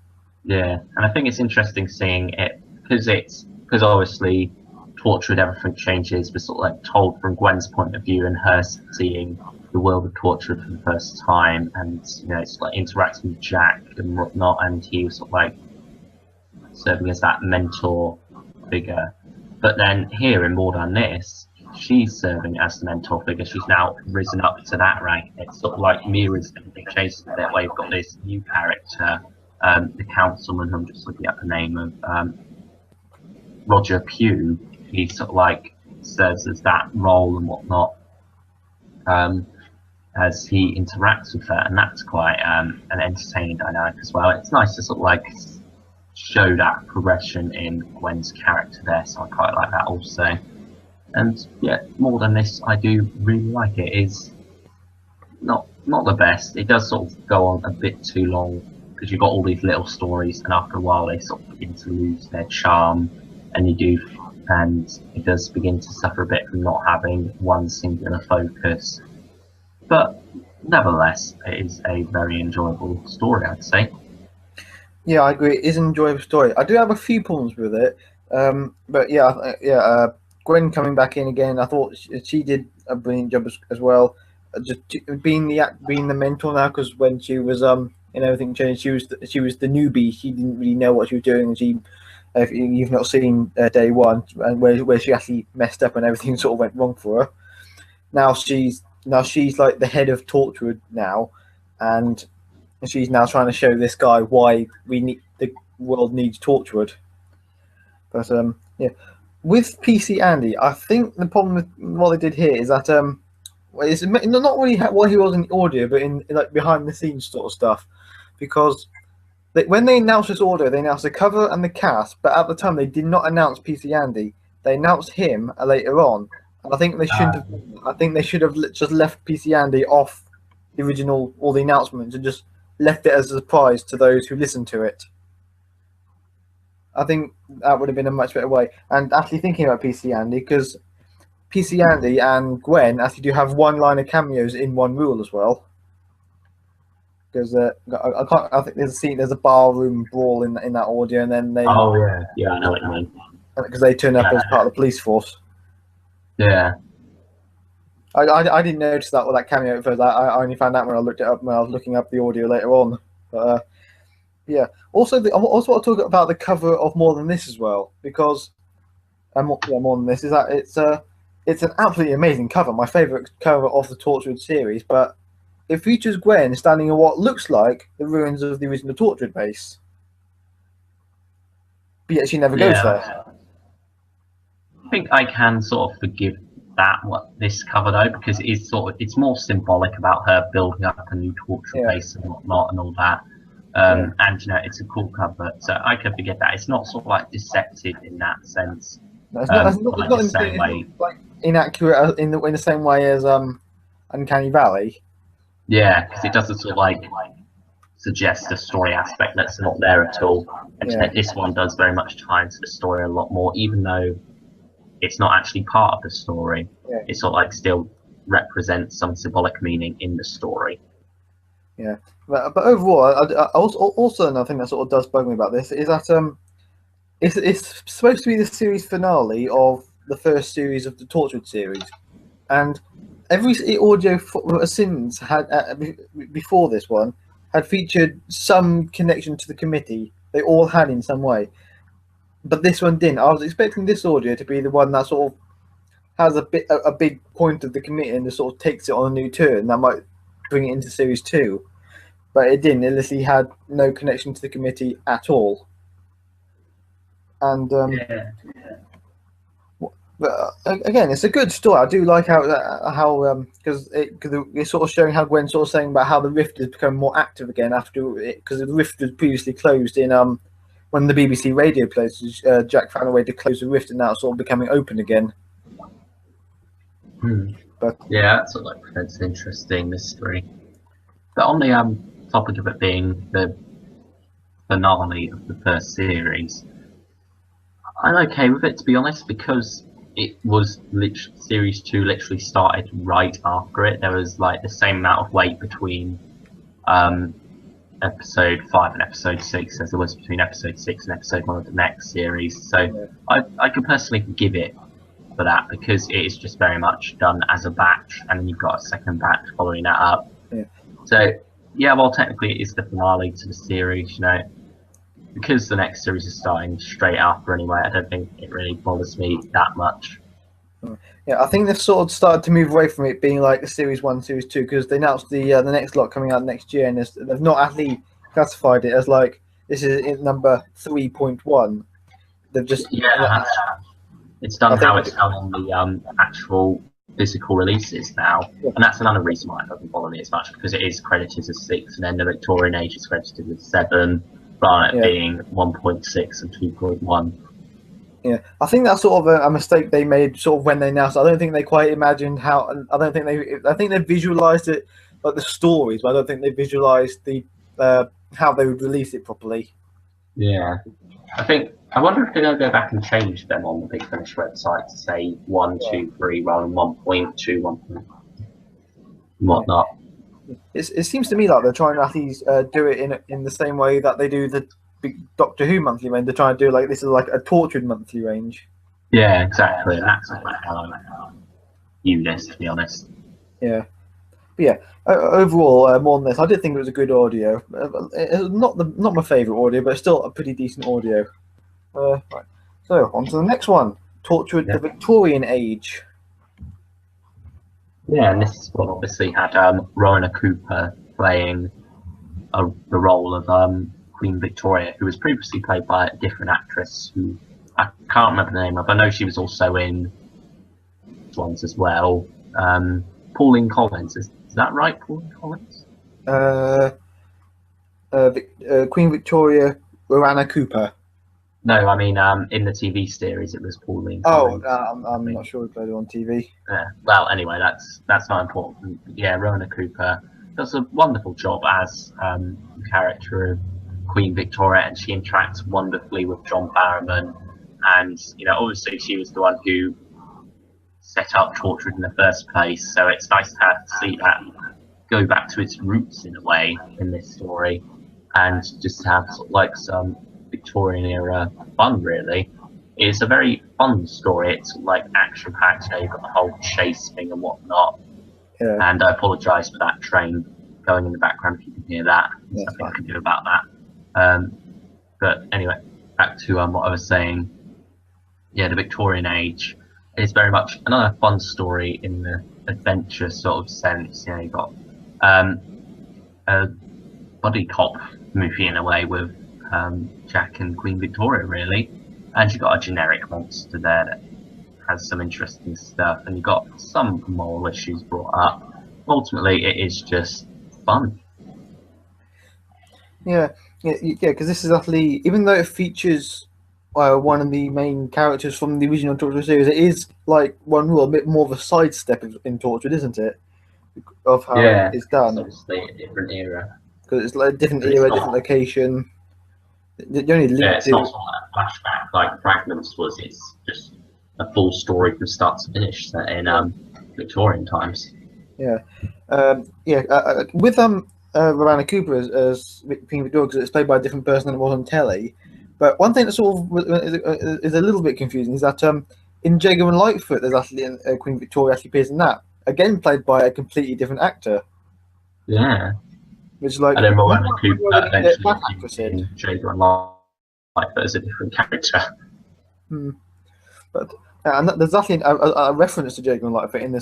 Yeah, and I think it's interesting seeing it because obviously Torchwood everything changes, but sort of like told from Gwen's point of view and her seeing the world of Torchwood for the first time, and it's like interacting with Jack and whatnot, and he was sort of like serving as that mentor figure. But then here in More Than This, she's serving as the mentor figure. She's now risen up to that rank. It's sort of like mirrors everything changes a bit. Where you've got this new character, the councilman, who I'm just looking at the name of, Roger Pugh. He sort of like serves as that role and whatnot, as he interacts with her, and that's quite an entertaining dynamic as well. It's nice to sort of like show that progression in Gwen's character there, so I quite like that also. And yeah, More Than This, I do really like it. It's not the best. It does sort of go on a bit too long because you've got all these little stories, and after a while they sort of begin to lose their charm, and it does begin to suffer a bit from not having one singular focus. But nevertheless, it is a very enjoyable story, I'd say. Yeah, I agree. It is an enjoyable story. I do have a few problems with it, but Gwen coming back in again, I thought she did a brilliant job as well. Just being the mentor now, because when she was everything changed, she was the newbie. She didn't really know what she was doing, and if you've not seen day one, and where she actually messed up and everything sort of went wrong for her. Now she's like the head of Torchwood now, and she's now trying to show this guy why the world needs Torchwood. But yeah, with PC Andy, I think the problem with what they did here is that it's not really what he was in the audio, but in like behind the scenes sort of stuff, because when they announced this audio, they announced the cover and the cast, but at the time they did not announce PC Andy. They announced him later on, and I think they shouldn't have. I think they should have just left PC Andy off the original all the announcements and just left it as a surprise to those who listened to it. I think that would have been a much better way. And actually thinking about PC Andy, because PC Andy and Gwen actually do have one-liner cameos in One Rule as well. Because I think there's a scene, there's a barroom brawl in that audio, and then they. Oh yeah, I know what you mean. Because they turn up as part of the police force. Yeah. I didn't notice that with that cameo at first. I only found out when I looked it up when I was looking up the audio later on. But yeah. Also, I also want to talk about the cover of More Than This as well, because More Than This is that it's an absolutely amazing cover. My favourite cover of the Torchwood series, but it features Gwen standing in what looks like the ruins of the original Torchwood base, but yet she never goes there. I think I can sort of forgive this cover though, because it's more symbolic about her building up a new Torchwood base and whatnot and all that. And it's a cool cover, so I can forget that. It's not sort of like deceptive in that sense. No, it's not like inaccurate in the same way as Uncanny Valley. Yeah, because it doesn't sort of like suggest a story aspect that's not there at all. And this one does very much tie into the story a lot more, even though it's not actually part of the story. Yeah. It sort of like still represents some symbolic meaning in the story. Yeah, but overall, I also another thing that sort of does bug me about this is that it's supposed to be the series finale of the first series of the Torchwood series, and every audio since had before this one had featured some connection to the committee. They all had in some way, but this one didn't. I was expecting this audio to be the one that sort of has a big point of the committee and just sort of takes it on a new turn. That might bring it into series 2, but it didn't. It literally had no connection to the committee at all. And But again, it's a good story. I do like how because it's sort of showing how Gwen's sort of saying about how the Rift has become more active again after it, because the Rift was previously closed in when the BBC radio plays. Jack found a way to close the Rift, and now it's sort of becoming open again. But yeah, that sort of like presents an interesting mystery. But on the topic of it being the finale of the first series, I'm okay with it, to be honest, because it was series 2 literally started right after it. There was like the same amount of wait between episode 5 and episode 6 as there was between episode 6 and episode 1 of the next series. So yeah. I could personally forgive it for that, because it is just very much done as a batch, and then you've got a second batch following that up. Yeah. So yeah, well, technically it is the finale to the series, you know, because the next series is starting straight after anyway. I don't think it really bothers me that much. Yeah, I think they've sort of started to move away from it being like a series 1, series 2, because they announced the next lot coming out next year, and they've not actually classified it as like this is number 3.1. They've just it's done how it's done on the actual physical releases now, and that's another reason why it doesn't bother me as much, because it is credited as 6, and then the Victorian Age is credited as 7, rather than being 1.6 and 2.1. Yeah, I think that's sort of a mistake they made, sort of when they announced. I don't think they quite imagined how. I don't think they. I think they visualized it like the stories, but I don't think they visualized the how they would release it properly. Yeah, I wonder if they're going to go back and change them on the Big Finish website to say 1, 2, 3 rather than 1.2, 1. Whatnot. It seems to me like they're trying to at least do it in the same way that they do the big Doctor Who monthly range. They're trying to do like this is like a Torchwood monthly range. Yeah, exactly. That's like how I view this, to be honest. Yeah, but yeah. Overall, more than this, I did think it was a good audio. Not my favorite audio, but still a pretty decent audio. Right. So on to the next one. Torchwood, the Victorian Age. Yeah, and this one obviously had Rowena Cooper playing the role of Queen Victoria, who was previously played by a different actress who I can't remember the name of. I know she was also in ones as well. Pauline Collins, is that right, Pauline Collins? Queen Victoria, Rowena Cooper. No, I mean in the TV series it was Pauline Collins. I'm not sure we played it on TV. Yeah. Well, anyway, that's not important. Yeah, Rowena Cooper does a wonderful job as the character of Queen Victoria, and she interacts wonderfully with John Barrowman. And you know, obviously, she was the one who set up Torchwood in the first place. So it's nice to see that go back to its roots in a way in this story, and just have sort of like some Victorian era fun. Really, it's a very fun story. It's like action packed. You've got the whole chase thing and whatnot. Yeah. And I apologise for that train going in the background if you can hear that. There's nothing I can do about that. But anyway, back to what I was saying. Yeah, the Victorian Age is very much another fun story in the adventure sort of sense. You know, you've got a buddy cop movie in a way with Jack and Queen Victoria, really, and you've got a generic monster there that has some interesting stuff, and you've got some moral issues brought up. Ultimately, it is just fun. Yeah, because this is actually, even though it features one of the main characters from the original Torchwood series, it is like a bit more of a sidestep in Torchwood, isn't it? Of how it's done. It's obviously a different era. Because it's like a different era, different location. It's not sort of a flashback like Fragments was. It's just a full story from start to finish set in Victorian times. Yeah, with Rowena Cooper as Queen Victoria, because it's played by a different person than it was on telly. But one thing that sort of is a little bit confusing is that in Jacob and Lightfoot, there's actually Queen Victoria actually appears in that, again played by a completely different actor. Yeah. Which like, and then Rowena Cooper eventually in Jacob and Lightfoot as a different character. But and there's actually a reference to Jacob and Lightfoot in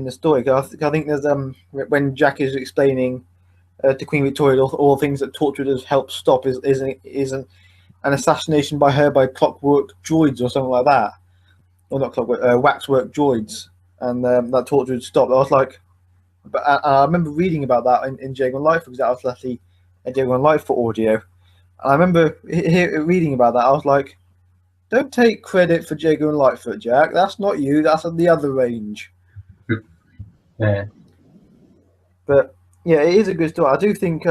the story. I think there's when Jack is explaining to Queen Victoria all things that Torchwood has helped stop is an assassination by her by clockwork droids or something like that. or not Clockwork, Waxwork Droids, and that Torchwood stopped. I was like, but I remember reading about that in Jaguar Life because that was actually a Jaguar Life for audio. And I remember reading about that. I was like, don't take credit for Jaguar Lightfoot, Jack. That's not you. That's on the other range. Yeah. But yeah, it is a good story. I do think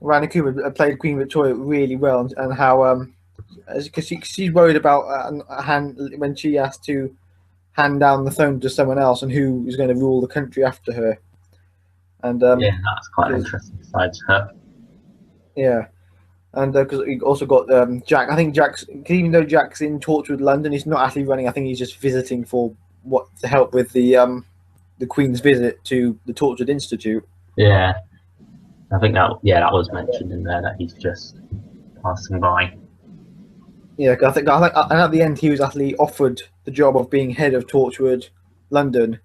Rani Cooper played Queen Victoria really well, and how because she's worried about when she has to hand down the throne to someone else and who is going to rule the country after her. And Yeah, that's quite an interesting side to her. Yeah, and because we also got Jack. I think Jack's, even though Jack's in Torchwood London, he's not actually running. I think he's just visiting for to help with the Queen's visit to the Torchwood Institute. Yeah, I think that was mentioned in there that he's just passing by. Yeah, I think, and at the end he was actually offered the job of being head of Torchwood London,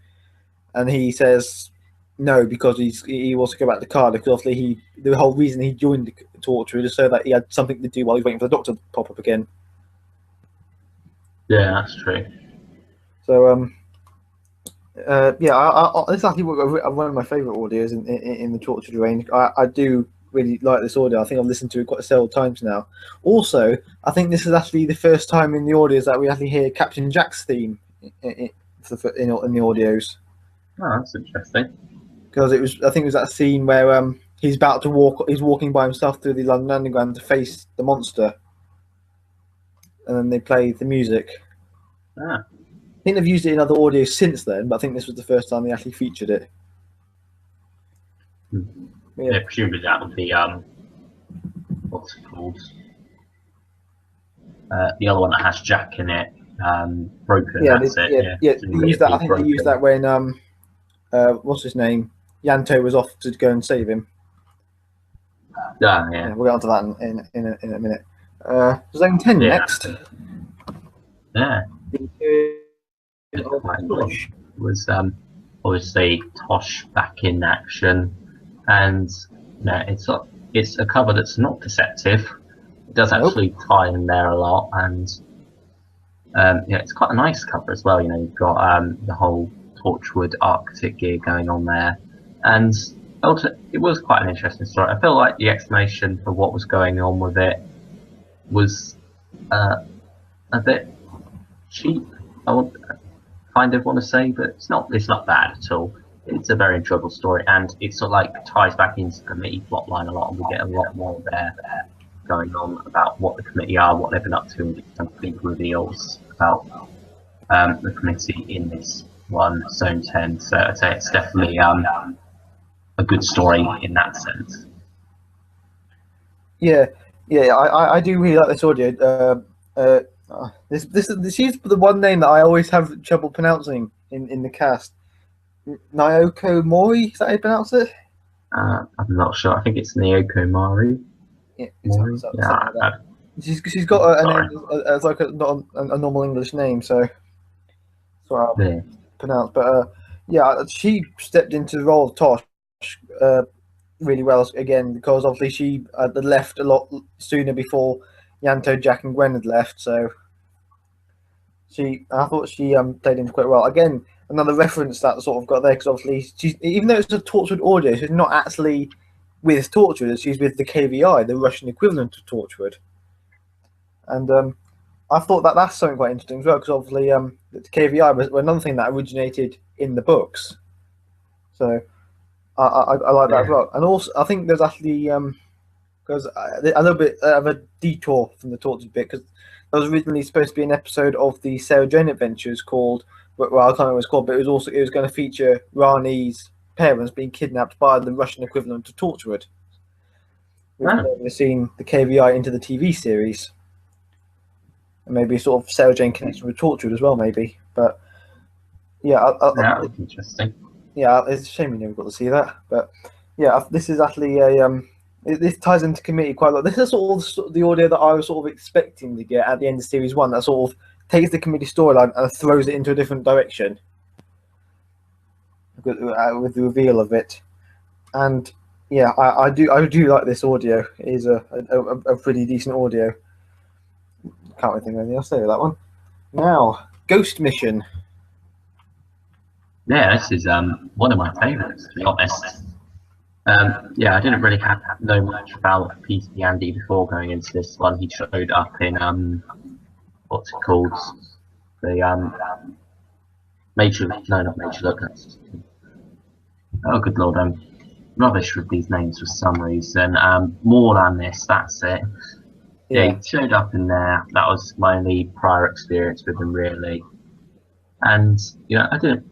and he says no because he wants to go back to Cardiff. Because obviously the whole reason he joined Torchwood is so that he had something to do while he was waiting for the Doctor to pop up again. Yeah, that's true. So yeah, it's actually one of my favourite audios in the Torchwood range. I do really like this audio. I think I've listened to it quite several times now. Also, I think this is actually the first time in the audios that we actually hear Captain Jack's theme in the audios. Oh, that's interesting. Because I think it was that scene where he's about to he's walking by himself through the London Underground to face the monster, and then they play the music. Ah. I think they've used it in other audios since then, but I think this was the first time they actually featured it. Yeah, presumably that would be what's it called? The other one that has Jack in it, Broken. Yeah, that's it. Yeah. They used that. I think they used that when what's his name? Yanto was off to go and save him. Yeah. We'll get onto that in a minute. Zone 10 next. Yeah. It was obviously Tosh back in action, and it's a cover that's not deceptive. It does actually tie in there a lot, and it's quite a nice cover as well. You've got the whole Torchwood Arctic gear going on there, and also it was quite an interesting story. I feel like the explanation for what was going on with it was a bit cheap. I kind of want to say, but it's not bad at all. It's a very enjoyable story, and it sort of like ties back into the committee plotline a lot, and we get a lot more there going on about what the committee are, what they've been up to, and some big reveals about the committee in this one, Zone 10. So I'd say it's definitely a good story in that sense. Yeah, I do really like this audio. This is the one name that I always have trouble pronouncing in the cast. Nyoko Mori, is that how you pronounce it? I'm not sure. I think it's Nyoko Mori. Yeah, something like that. She's got it's like not a normal English name, so that's what I'll pronounce. But she stepped into the role of Tosh really well again, because obviously she had left a lot sooner before Yanto, Jack, and Gwen had left. So I thought she played into quite well. Again, another reference that sort of got there, because obviously she's, even though it's a Torchwood audio, she's not actually with Torchwood. She's with the KVI, the Russian equivalent of Torchwood. And I thought that's something quite interesting as well, because obviously the KVI was another thing that originated in the books. So I like that as well. And also, I think there's actually because a little bit of a detour from the Torchwood bit, because there was originally supposed to be an episode of the Sarah Jane Adventures called, well, I can't remember what it's called, but it was going to feature Rani's parents being kidnapped by the Russian equivalent of Torchwood. We've seen the KVI into the TV series, and maybe sort of Sarah Jane connection with Torchwood as well, maybe. But yeah, that was interesting. Yeah, it's a shame we never got to see that. But yeah, this is actually this ties into committee quite a lot. This is sort of the audio that I was sort of expecting to get at the end of series 1, that sort of takes the committee storyline and throws it into a different direction with the reveal of it. And yeah, I do like this audio. It is a pretty decent audio. Can't really think of anything else to say with that one. Now, Ghost Mission. Yeah, this is one of my favourites, to be honest. Yeah, I didn't really know much about PC Andy before going into this one. He showed up in what's it called? The Major, no, not Major Look. Oh, good lord, I'm rubbish with these names for some reason. More Than This, that's it. Yeah, he showed up in there. That was my only prior experience with him, really. And I didn't,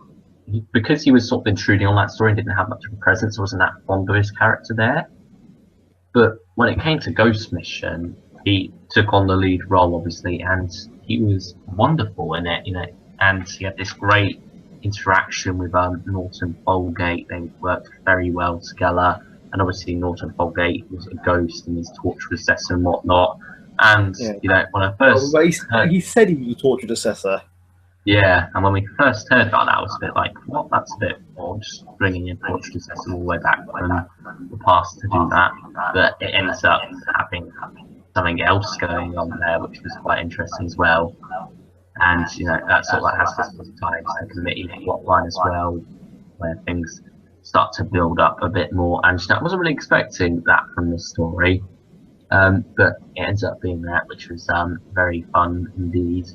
because he was sort of intruding on that story and didn't have much of a presence. I wasn't that fond of his character there. But when it came to Ghost Mission, he took on the lead role, obviously, and he was wonderful in it. And he had this great interaction with Norton Folgate. They worked very well together, and obviously Norton Folgate was a ghost and his torture assessor and whatnot. And when I first he said he was a tortured assessor. Yeah, and when we first heard about that, I was a bit like, "What? That's a bit odd, just bringing in torture assessor all the way back from the past to do that." But it ends up having something else going on there, which was quite interesting as well. And that sort of has this ties to the committee plotline as well, where things start to build up a bit more. And I wasn't really expecting that from this story, but it ends up being that, which was very fun indeed.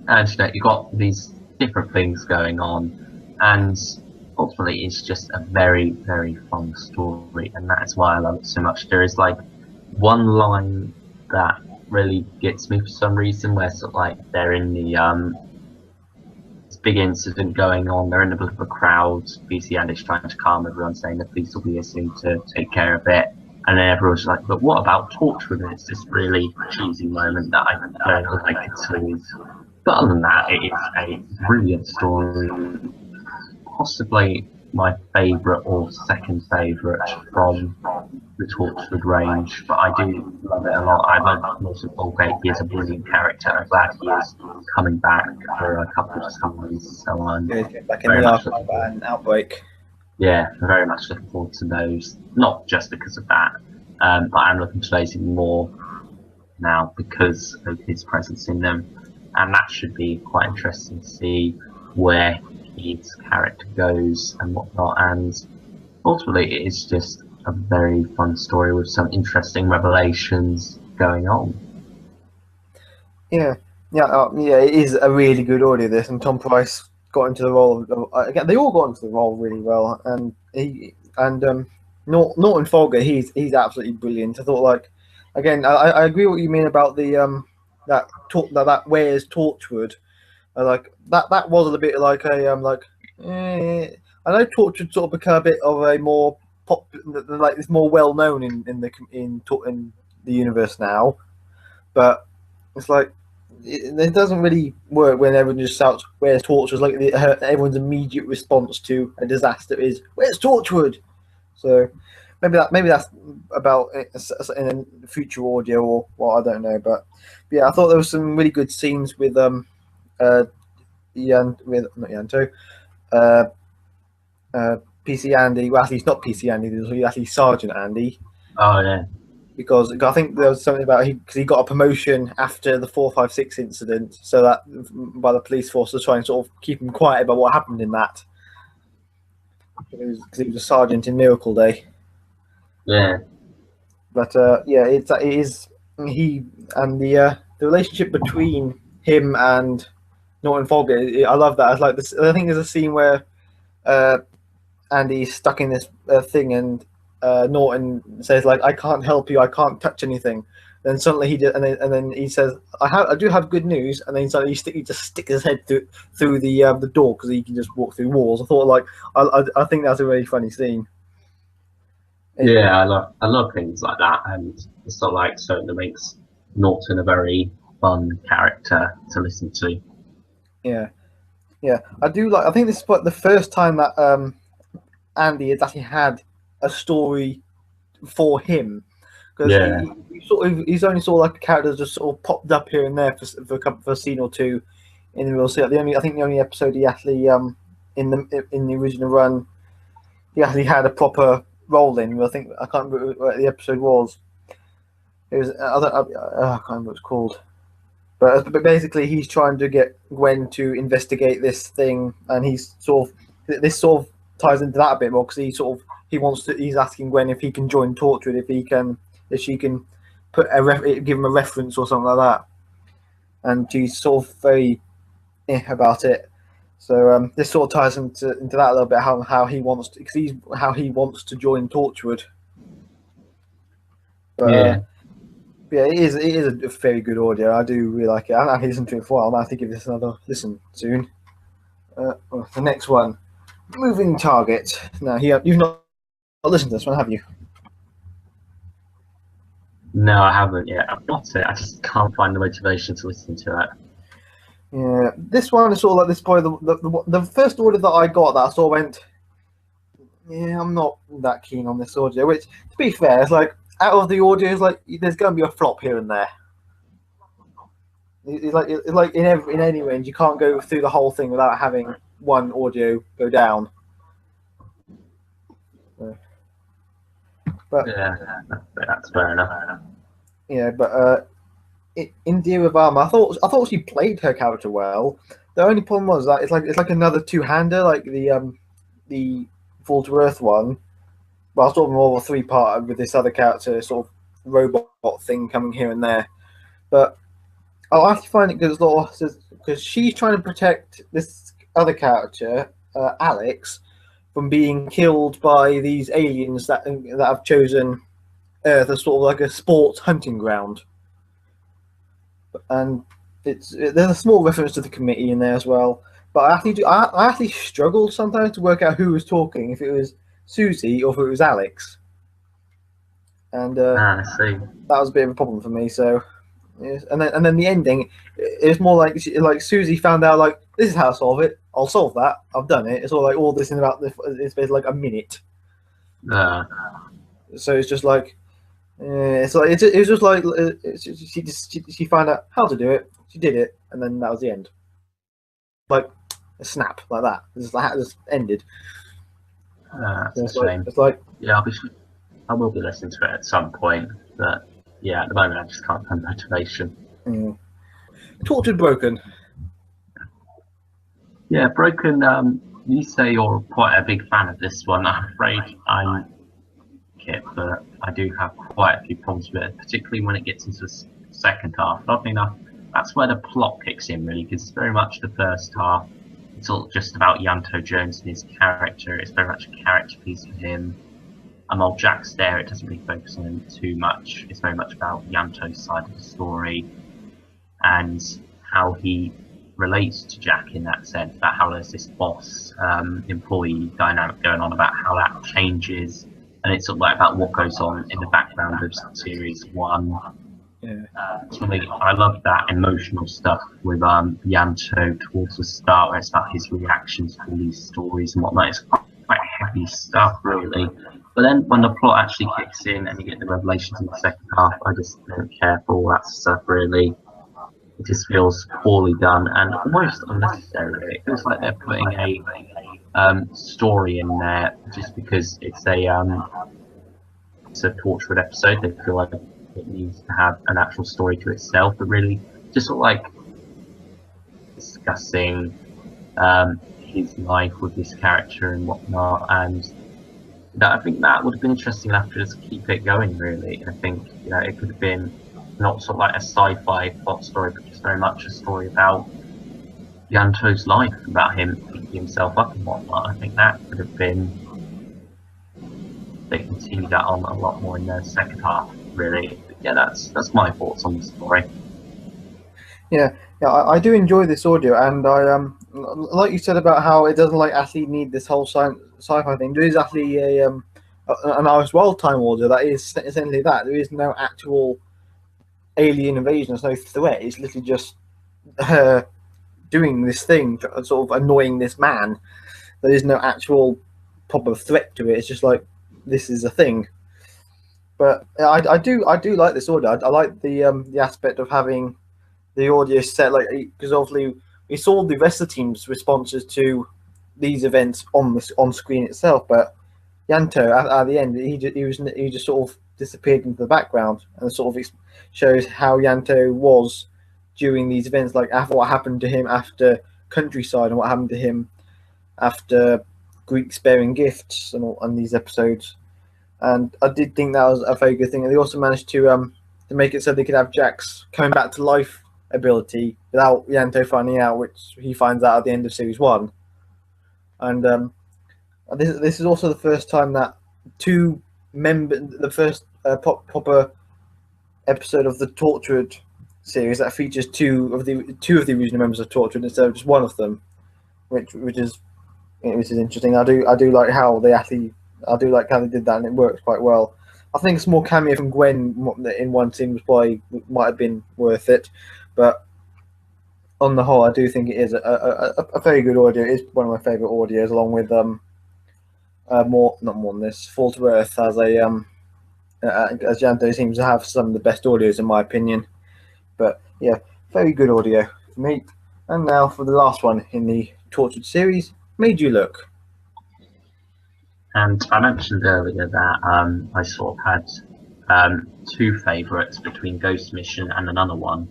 And you got these different things going on, and ultimately it's just a very, very fun story, and that's why I love it so much. There is like one line that really gets me for some reason, where sort of like they're in the this big incident going on, they're in the middle of a crowd, PC Andy's trying to calm everyone, saying the police will be here soon to take care of it, and then everyone's like, but what about Torchwood? And it's this really cheesy moment that I don't like at all. But other than that, it is a brilliant story, possibly my favourite or second favourite from the Torchwood range, but I do love it a lot. I love Norton Folgate. He is a brilliant character. I'm glad he is coming back for a couple of times. So I'm back in the archive and Outbreak. Yeah, I'm very much looking forward to those. Not just because of that, but I'm looking to those even more now because of his presence in them. And that should be quite interesting to see where his character goes and whatnot. And ultimately, it is just a very fun story with some interesting revelations going on. Yeah, it is a really good audio. This, and Tom Price got into the role. Again, they all got into the role really well. And Norton Folger, he's absolutely brilliant. I thought, again, I agree with what you mean about the that Where's Torchwood. That was a bit like a I know Torchwood sort of become a bit of a more pop, like it's more well known in the universe now, but it's like it doesn't really work when everyone just shouts "Where's Torchwood?" Like everyone's immediate response to a disaster is "Where's Torchwood?" So maybe that's about it in a future audio or what, I don't know, but yeah, I thought there was some really good scenes with not Yanto, PC Andy. Well, actually, it's not PC Andy. There's actually Sergeant Andy. Oh yeah. Because I think there was something about because he got a promotion after the 456 incident, so that by the police force to try and sort of keep him quiet about what happened in that. Because he was a sergeant in Miracle Day. Yeah. But it is he and the relationship between him and Norton Folger. I love that. I like this. I think there's a scene where Andy's stuck in this thing, and Norton says I can't help you. I can't touch anything. Then suddenly he did, and then he says, I do have good news. And then suddenly he just sticks his head through the door because he can just walk through walls. I thought I think that's a really funny scene. Yeah, I love things like that, and it's sort of something that makes Norton a very fun character to listen to. Yeah, I do I think this is the first time that Andy has actually had a story for him, because he's only saw a character just sort of popped up here and there for a scene or two in the real series. I think the only episode he actually in the original run he actually had a proper role in. I can't remember what the episode was. It was I can't remember what it's called. But basically, he's trying to get Gwen to investigate this thing, and he's sort of this sort of ties into that a bit more because he's asking Gwen if he can join Torchwood, if she can give him a reference or something like that, and she's sort of very about it. So this sort of ties into that a little bit how he wants to, how he wants to join Torchwood. But Yeah. yeah, it is a very good audio. I do really like it. I haven't listened to it for a while. I have to give this another listen soon. The next one, Moving Target. Now, you've not listened to this one, have you? No, I haven't yet. I've got it. I just can't find the motivation to listen to it. Yeah, this one is sort of like this. Probably the first audio that I got that I sort of went, yeah, I'm not that keen on this audio. Which, to be fair, it's like out of the audios, like there's going to be a flop here and there. It's like in any range, you can't go through the whole thing without having one audio go down. But yeah, that's fair enough. Yeah, but in Dear with Armor, I thought she played her character well. The only problem was that it's like another two-hander, like the Fall to Earth one. Well, sort of more of a three-part with this other character, sort of robot thing coming here and there. But I actually find it good because she's trying to protect this other character, Alex, from being killed by these aliens that have chosen Earth as sort of like a sports hunting ground. And there's a small reference to the committee in there as well. But I actually struggled sometimes to work out who was talking, if it was Susie or if it was Alex. And I see. that was a bit of a problem for me. So, yes. And then the ending, it was more like Susie found out like this is how to solve it. I'll solve that. I've done it. It's all like all this in about it's basically like a minute. So it's just like it's like it was just like she found out how to do it. She did it, and then that was the end. Like a snap, like that. It's like it just ended. That's a shame. It's like yeah, I will be listening to it at some point, but yeah, at the moment I just can't find motivation. Tortured Broken. Yeah, Broken. You say you're quite a big fan of this one. I'm afraid I'm it, but I do have quite a few problems with it, particularly when it gets into the second half. Oddly enough, that's where the plot kicks in, really, because very much the first half, it's all just about Yanto Jones and his character. It's very much a character piece for him. And while Jack's there, it doesn't really focus on him too much. It's very much about Yanto's side of the story and how he relates to Jack in that sense, about how there's this boss employee dynamic going on, about how that changes. And it's sort of like about what goes on in the background of series one. Yeah. I love that emotional stuff with Yanto towards the start, where it's about his reactions to all these stories and whatnot. It's quite heavy stuff, really. But then when the plot actually kicks in and you get the revelations in the second half, I just don't care for all that stuff, really. It just feels poorly done and almost unnecessary. It feels like they're putting a story in there just because it's a Torchwood episode. They feel like it needs to have an actual story to itself, but really just sort of like discussing his life with this character and whatnot. And I think that would have been interesting enough to just keep it going, really. And I think it could have been not sort of like a sci-fi plot story, but just very much a story about Yanto's life, about him picking himself up and whatnot. I think that could have been, they continue that on a lot more in the second half, really. But yeah, that's my thoughts on the story. Yeah, I do enjoy this audio, and I like you said about how it doesn't like actually need this whole sci-fi thing. There is actually an Iris Wild time audio that is essentially that. There is no actual alien invasion. There's no threat. It's literally just doing this thing, sort of annoying this man. There is no actual proper threat to it. It's just like this is a thing. But I do like this audio. I like the aspect of having the audio set, like, because obviously we saw the rest of the team's responses to these events on screen itself, but Yanto at the end he just sort of disappeared into the background, and sort of shows how Yanto was during these events, like after what happened to him after Countryside and what happened to him after Greek Sparing Gifts and these episodes. And I did think that was a very good thing. And they also managed to make it so they could have Jack's coming back to life ability without Yanto finding out, which he finds out at the end of series 1. And this is also the first time that the first proper episode of the Torchwood series that features two of the original members of Torchwood instead of just one of them, which is interesting. I do like how they did that, and it works quite well. I think a small cameo from Gwen in one scene might have been worth it, but on the whole, I do think it is a very good audio. It is one of my favourite audios, along with Fall to Earth as Yanto seems to have some of the best audios in my opinion. But yeah, very good audio for me. And now for the last one in the Tortured series, Made You Look. And I mentioned earlier that I sort of had two favourites between Ghost Mission and another one.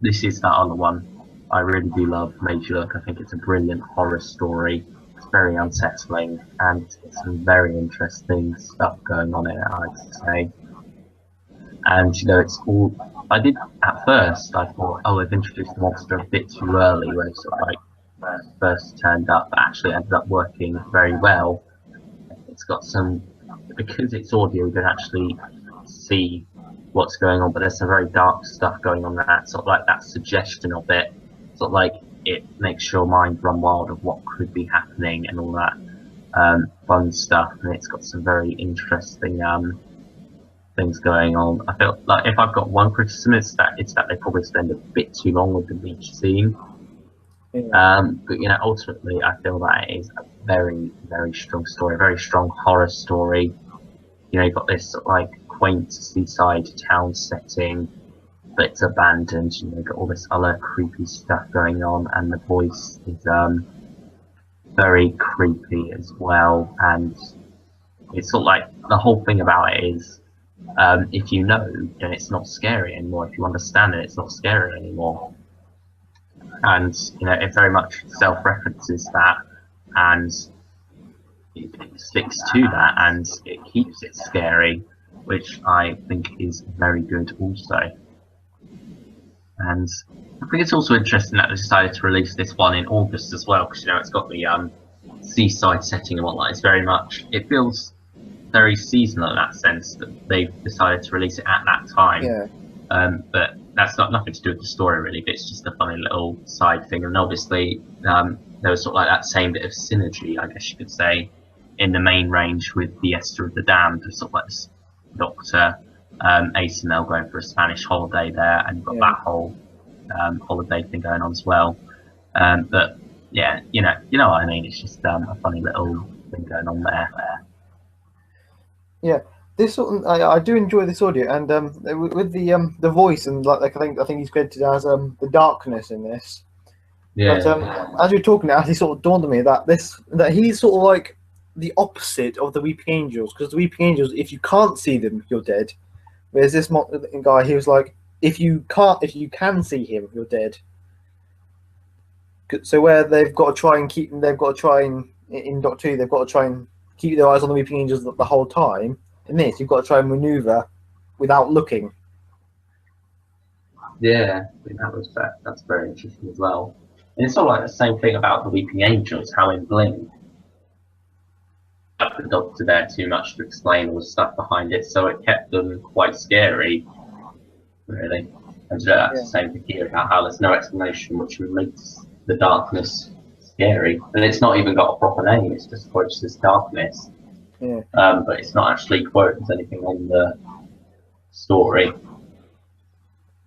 This is that other one. I really do love Made You Look. I think it's a brilliant horror story. It's very unsettling, and it's some very interesting stuff going on in it, I'd say. And it's all. I did at first. I thought, they've introduced the monster a bit too early when it sort of like first turned up, but actually ended up working very well. It's got some, because it's audio, you can actually see what's going on, but there's some very dark stuff going on that sort of like that suggestion of it, sort of like it makes your mind run wild of what could be happening and all that fun stuff. And it's got some very interesting things going on. I feel like if I've got one criticism, it's that they probably spend a bit too long with the beach scene. But ultimately, I feel that it is a very, very strong story, a very strong horror story. You've got this sort of like quaint seaside town setting, but it's abandoned. You've got all this other creepy stuff going on, and the voice is very creepy as well. And it's sort of like the whole thing about it is, if you know, then it's not scary anymore. If you understand it, it's not scary anymore. And it very much self-references that, and it sticks to that, and it keeps it scary, which I think is very good also. And I think it's also interesting that they decided to release this one in August as well, because it's got the seaside setting and whatnot. It feels very seasonal in that sense that they've decided to release it at that time. Yeah. But that's nothing to do with the story really, but it's just a funny little side thing. And obviously there was sort of like that same bit of synergy, I guess you could say, in the main range with the Esther of the Damned, sort of like this Dr. Asimel going for a Spanish holiday there, and you've got that whole holiday thing going on as well. But yeah, you know what I mean. It's just a funny little thing going on there. Yeah, this I do enjoy this audio, and with the voice, and like I think he's credited as the darkness in this. Yeah. But as you're talking, it actually sort of dawned on me that he's sort of like the opposite of the Weeping Angels, because the Weeping Angels, if you can't see them, you're dead. Whereas this guy, he was like, if you can see him, you're dead. So where they've got to try and in Doctor Who, they've got to try and keep their eyes on the Weeping Angels the whole time. In this, you've got to try and maneuver without looking. Yeah, I think that's very interesting as well. And it's sort of like the same thing about the Weeping Angels, how in Blink, the Doctor there too much to explain all the stuff behind it, so it kept them quite scary, really. And so that's the same thing here about how there's no explanation, which makes the darkness scary. And it's not even got a proper name, it's just quotes as darkness. Yeah. But it's not actually quoted as anything on the story.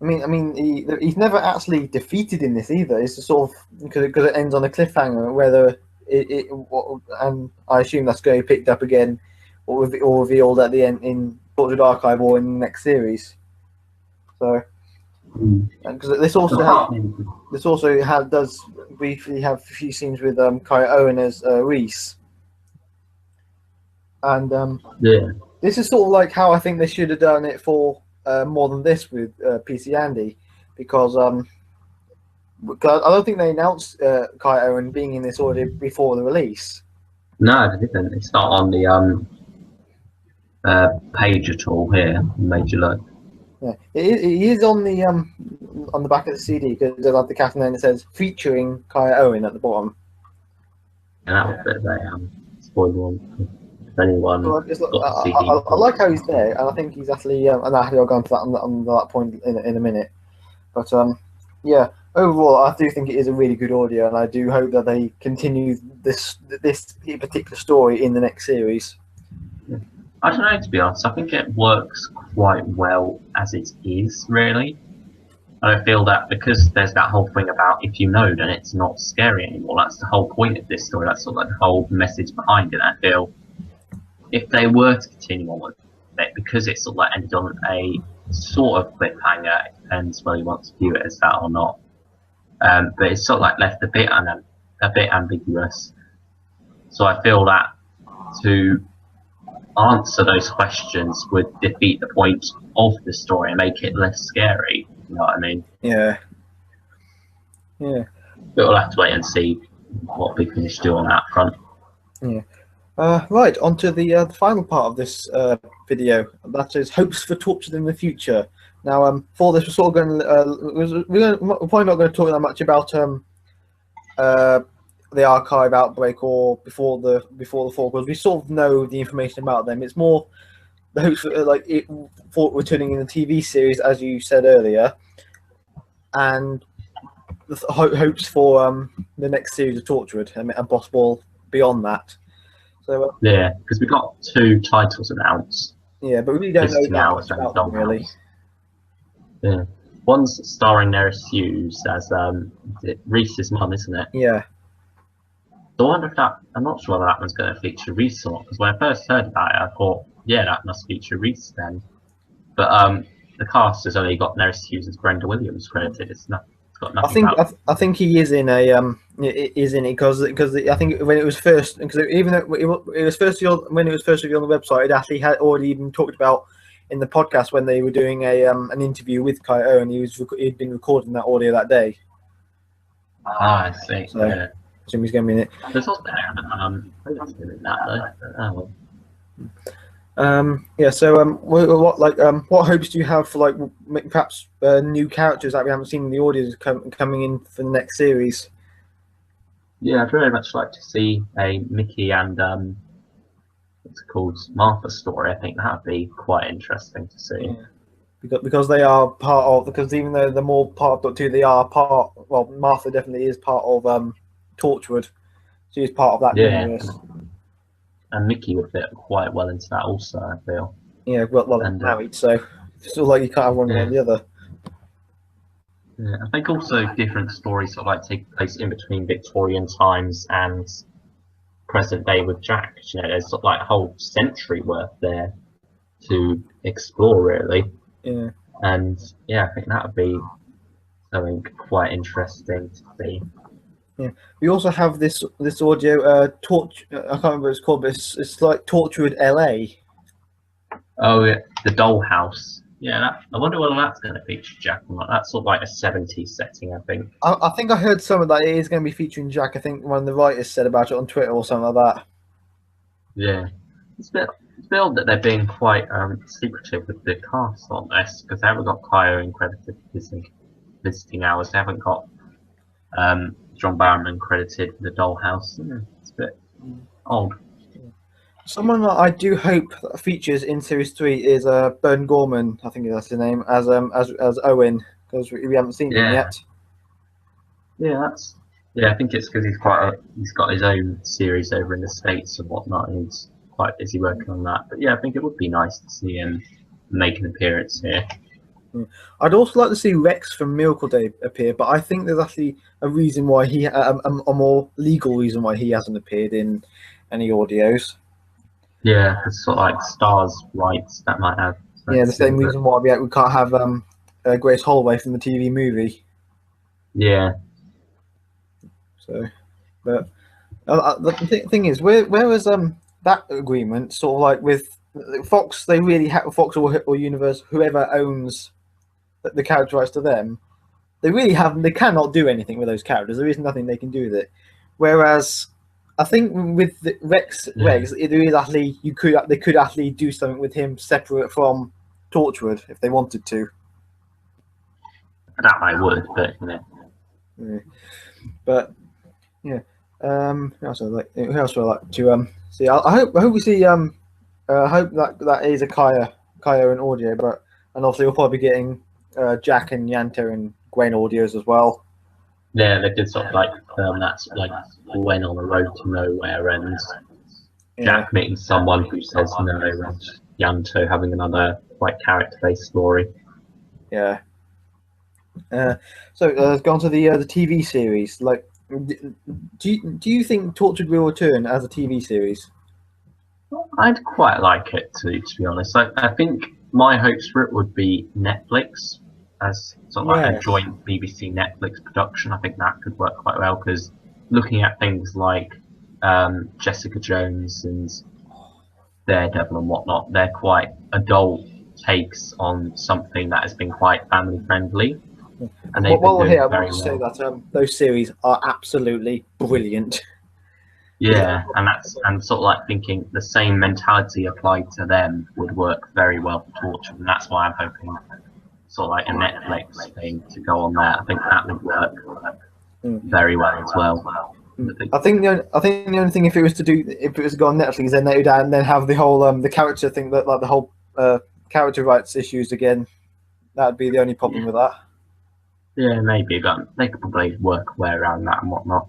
I mean, he's never actually defeated in this either. It's just sort of because it ends on a cliffhanger, whether and I assume that's going to be picked up again or revealed at the end in Torchwood Archive or in the next series. So, because this also does briefly have a few scenes with Kaya Owen as Reese, and this is sort of like how I think they should have done it for More Than This with PC Andy. because I don't think they announced Kai Owen being in this audio before the release. No, they didn't. It's not on the page at all here. Major look. Yeah, it is on the back of the CD because they have the cast, and then it says featuring Kai Owen at the bottom. And that was a bit of a spoiler one. If anyone So got the CD, I like how he's there, and I think he's actually. And I'll go into that on that point in a minute. But yeah, overall, I do think it is a really good audio, and I do hope that they continue this particular story in the next series. I don't know, to be honest. I think it works quite well as it is, really. I feel that because there's that whole thing about if you know, then it's not scary anymore. That's the whole point of this story. That's sort of like the whole message behind it. I feel if they were to continue on with it, because it's sort of like ended on a sort of cliffhanger, it depends whether you want to view it as that or not. But it's sort of like left a bit ambiguous. So I feel that to answer those questions would defeat the point of the story and make it less scary. You know what I mean? Yeah. Yeah. But we'll have to wait and see what we finish doing on that front. Yeah. Right, on to the final part of this video. That is hopes for Torchwood in the future. Now, for this, we're sort of going to we're probably not going to talk that much about the archive outbreak or before the fall, because we sort of know the information about them. It's more the hopes for, for returning in the TV series, as you said earlier, and the hopes for the next series of Torchwood and possible beyond that. So yeah, because we got 2 titles announced. Yeah, but we really don't know that much about them, really. Yeah, one's starring Nerys Hughes as Reese's mum, isn't it? Yeah. So I wonder if I'm not sure whether that one's going to feature Reese or not, because when I first heard about it, I thought, yeah, that must feature Reese then. But the cast has only got Nerys Hughes and Brenda Williams credited. It's got nothing. I think he is in it because I think when it was first, because even though it was first when it was first revealed on the website, it actually had already been talked about in the podcast when they were doing an interview with Kai Owen. He'd been recording that audio that day. Ah, I see. So, yeah. Assume he's going to be in it. There's also in that though. Yeah. So what hopes do you have for perhaps new characters that we haven't seen in the audio coming in for the next series? Yeah, I'd very much like to see a Mickey and what's it called, Martha story. I think that'd be quite interesting to see. Yeah. Because they are part of, because even though they're more part of two, they are part. Well, Martha definitely is part of Torchwood. She is part of that universe. And Mickey would fit quite well into that also, I feel. Yeah, well, and married, so it's sort of like you can't have one without the other. Yeah, I think also different stories sort of take place in between Victorian times and present day with Jack. You know, there's sort of a whole century worth there to explore, really. Yeah. And yeah, I think that would be something quite interesting to see. Yeah, we also have this audio I can't remember what it's called, but it's like Torchwood LA. Oh yeah, the Dollhouse. Yeah, I wonder whether that's going to feature Jack or not. That's sort of like a 70s setting, I think. I think I heard some of that. It is going to be featuring Jack. I think one of the writers said about it on Twitter or something like that. Yeah, it's built that they're being quite secretive with the cast on this, because they haven't got Kai Owen credited visiting hours. They haven't got John Barrowman credited for the Dollhouse. It's a bit odd. Someone that I do hope that features in series 3 is Bern Gorman. I think that's his name, as Owen, because we haven't seen him yet. Yeah, I think it's because he's got his own series over in the States and whatnot, and he's quite busy working on that. But yeah, I think it would be nice to see him make an appearance here. I'd also like to see Rex from Miracle Day appear, but I think there's actually a reason why a more legal reason why he hasn't appeared in any audios. Yeah, it's sort of Stars rights that might have. Yeah, the same reason why we can't have Grace Holloway from the TV movie. Yeah. So, but the thing is, where was that agreement sort of with Fox? They really have Fox or Universe, whoever owns the character rights to them. they really have they cannot do anything with those characters. There is nothing they can do with it. Whereas I think with the Yeah, Rex, there is actually they could actually do something with him separate from Torchwood if they wanted to. that I would, but you know, Yeah. But yeah, who else would I like to see? I hope we see I hope that is a Kaya and audio, but and obviously we'll probably be getting Jack and Yanta and Gwen audios as well. yeah, they did sort of like that's like when on a road to nowhere and Yeah, Jack meeting someone who says no, and Yanto having another like character-based story. yeah. Uh, go on to the TV series. Like, do you think Tortured will return as a TV series? I'd quite like it to be honest. I think my hopes for it would be Netflix as sort of like a Yes. joint BBC Netflix production. I think that could work quite well because looking at things like Jessica Jones and Daredevil and whatnot, they're quite adult takes on something that has been quite family friendly, and they've been While we're here, doing I want very to say well. that those series are absolutely brilliant. Yeah, and sort of like thinking the same mentality applied to them would work very well for Torchwood, and that's why I'm hoping sort of like a Netflix thing to go on there. I think that would work Mm. very well as well. I think the only thing if it was to go on Netflix, then they would and then have the whole the character thing that like the whole character rights issues again. That would be the only problem with that. Yeah, maybe, but they could probably work a way around that and whatnot.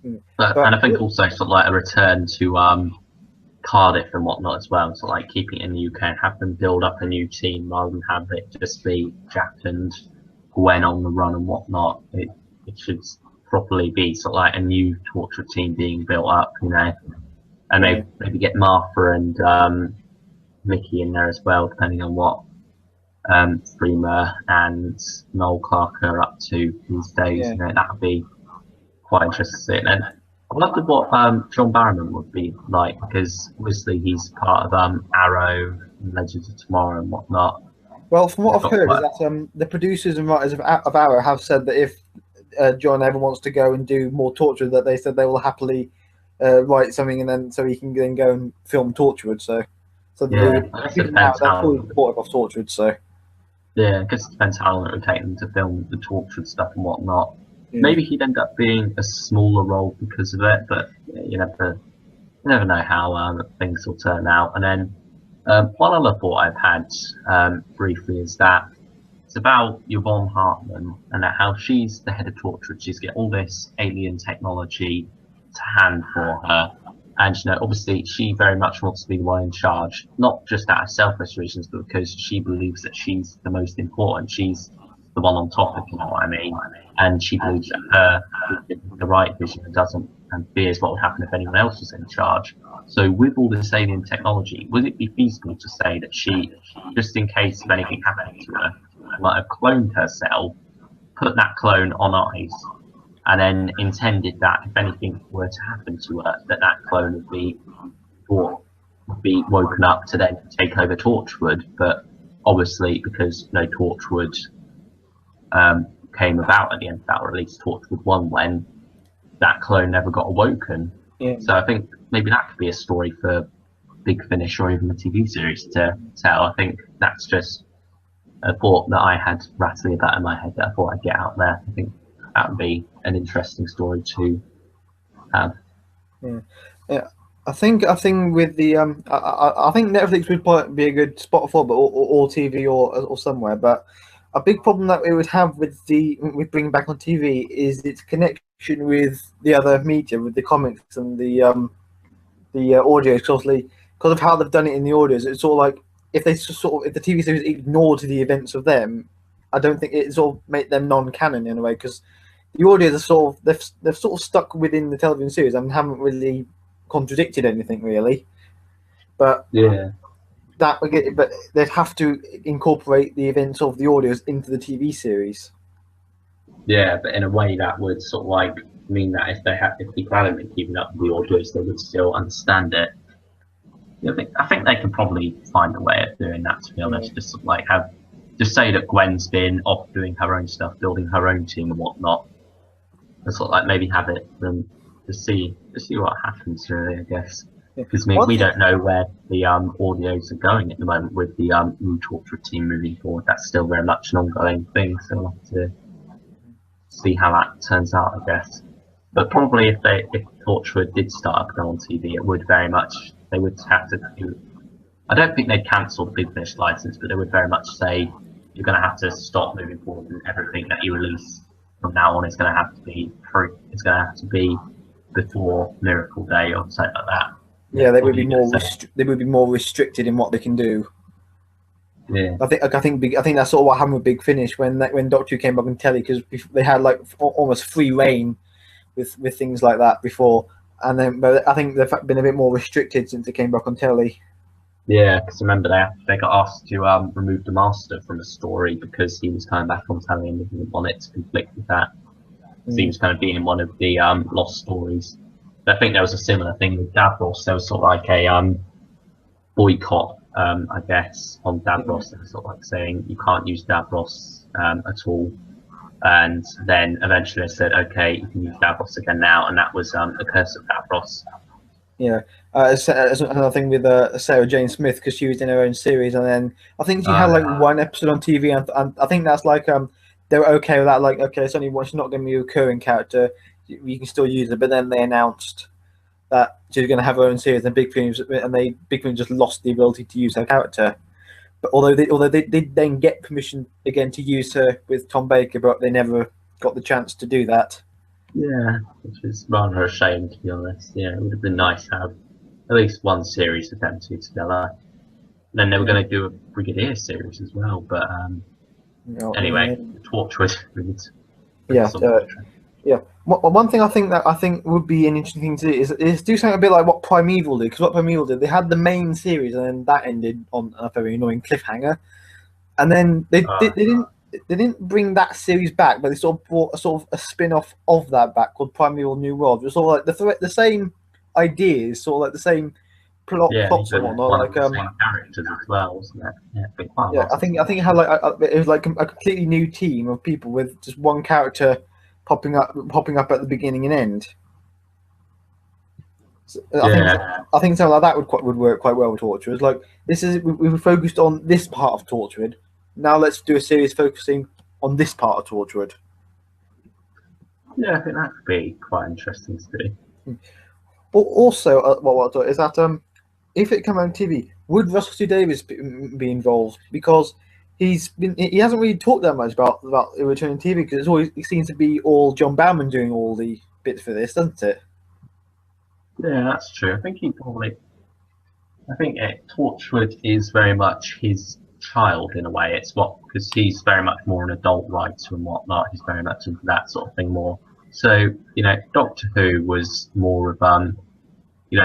Mm. But But and I think also sort of like a return to Cardiff and whatnot as well. So like keeping it in the UK and have them build up a new team rather than have it just be Jack and Gwen on the run and whatnot. It should properly be sort of like a new Torture team being built up, you know, and yeah, maybe get Martha and Mickey in there as well, depending on what Freema and Noel Clark are up to these days. yeah. You know, that would be quite interesting to see. And I wonder what John Barrowman would be like because obviously he's part of Arrow, and Legends of Tomorrow, and whatnot. Well, from what They've I've got heard, is quite that the producers and writers of Arrow have said that if John ever wants to go and do more Torture, that they said they will happily write something and then so he can then go and film Torchwood. So yeah. the I guess it people now depends they're fully how supportive of Torchwood. So yeah. I guess it depends how long it would take them to film the Tortured stuff and whatnot. yeah, Maybe he'd end up being a smaller role because of it, but yeah, you never know how things will turn out. And then one other thought I've had briefly is that it's about Yvonne Hartman and how she's the head of Torchwood. She's got all this alien technology to hand for her. And you know, obviously, she very much wants to be the one in charge, not just out of selfish reasons, but because she believes that she's the most important. She's the one on top, if you know what I mean. And she believes that her the right vision and doesn't and fears what would happen if anyone else was in charge. So, with all this alien technology, would it be feasible to say that she, just in case of anything happening to her, might have cloned herself, put that clone on ice, and then intended that if anything were to happen to her, that clone would be woken up to then take over Torchwood. But obviously, because no Torchwood came about at the end of that, or at least Torchwood won when that clone never got awoken. yeah. So I think maybe that could be a story for Big Finish or even a TV series to tell. I think that's just a thought that I had rattling about in my head that I thought I'd get out there. I think that would be an interesting story to have. Yeah, yeah. I think with the I think Netflix would probably be a good spot for, but or TV or somewhere. But a big problem that it would have with bringing back on TV is its connection with the other media, with the comics and the audio, obviously because of how they've done it in the audios. It's sort of like if the TV series ignored the events of them, I don't think it sort of make them non-canon in a way because the audios are sort of they've sort of stuck within the television series and haven't really contradicted anything really. But Yeah, but they'd have to incorporate the events of the audios into the TV series. yeah, but in a way that would sort of like mean that if people hadn't been keeping up with the audios, they would still understand it. I think they can probably find a way of doing that. To be Yeah. honest, just sort of like have just say that Gwen's been off doing her own stuff, building her own team and whatnot, and sort of like maybe have it then to see what happens really, I guess. Yeah. Because we don't know where the audios are going at the moment with the new Torchwood team moving forward. That's still very much an ongoing thing, so we'll have to see how that turns out, I guess. But probably if Torchwood did start up on TV, it would very much they would have to do. I don't think they'd cancel the Big Finish license, but they would very much say you're going to have to stop moving forward, and everything that you release from now on is going to have to be free. It's going to have to be before Miracle Day or something like that. Yeah, they would be more they would be more restricted in what they can do. Yeah, I think that's sort of what happened with Big Finish when Doctor Who came up on telly, because they had like almost free reign with things like that before, and then but I think they've been a bit more restricted since they came back on telly. yeah, because remember they got asked to remove the Master from a story because he was coming back on telly and they didn't want it to conflict with that. So he was kind of being in one of the lost stories. But I think there was a similar thing with Davros. There was sort of like a boycott, I guess, on Davros. They were sort of like saying you can't use Davros at all. And then eventually they said, okay, you can use Davros again now, and that was the Curse of Davros. Yeah, another thing with Sarah Jane Smith, because she was in her own series, and then I think she had like one episode on TV, and I think that's like they were okay with that. Like, okay, it's only one; she's not going to be a recurring character. You can still use her, but then they announced that she was going to have her own series, and Big Finish just lost the ability to use her character. But although they did then get permission again to use her with Tom Baker, but they never got the chance to do that. Yeah, which is rather a shame, to be honest. Yeah, it would have been nice to have at least one series of them two together. And then they were going to do a Brigadier series as well, but anyway, Torchwood. Yeah. One thing I think would be an interesting thing to do is do something a bit like what Primeval did, because what Primeval did, they had the main series and then that ended on a very annoying cliffhanger, and then they didn't bring that series back, but they sort of brought a spin-off of that back called Primeval New World. It was sort of like the same ideas, sort of like the same plots and whatnot. Like same characters as well, wasn't it? Yeah, I think it had it was like a completely new team of people with just one character popping up at the beginning and end. So I think something like that would work quite well with Torchwood. Like we focused on this part of Torchwood. Now let's do a series focusing on this part of Torchwood. Yeah, I think that could be quite interesting to do. But also, what I thought is that if it came on TV, would Russell T Davies be involved? Because he hasn't really talked that much about returning TV, because it seems to be all John Bowman doing all the bits for this, doesn't it? Yeah, that's true. I think Torchwood is very much his child in a way. It's because he's very much more an adult writer and whatnot. He's very much into that sort of thing more. So Doctor Who was more of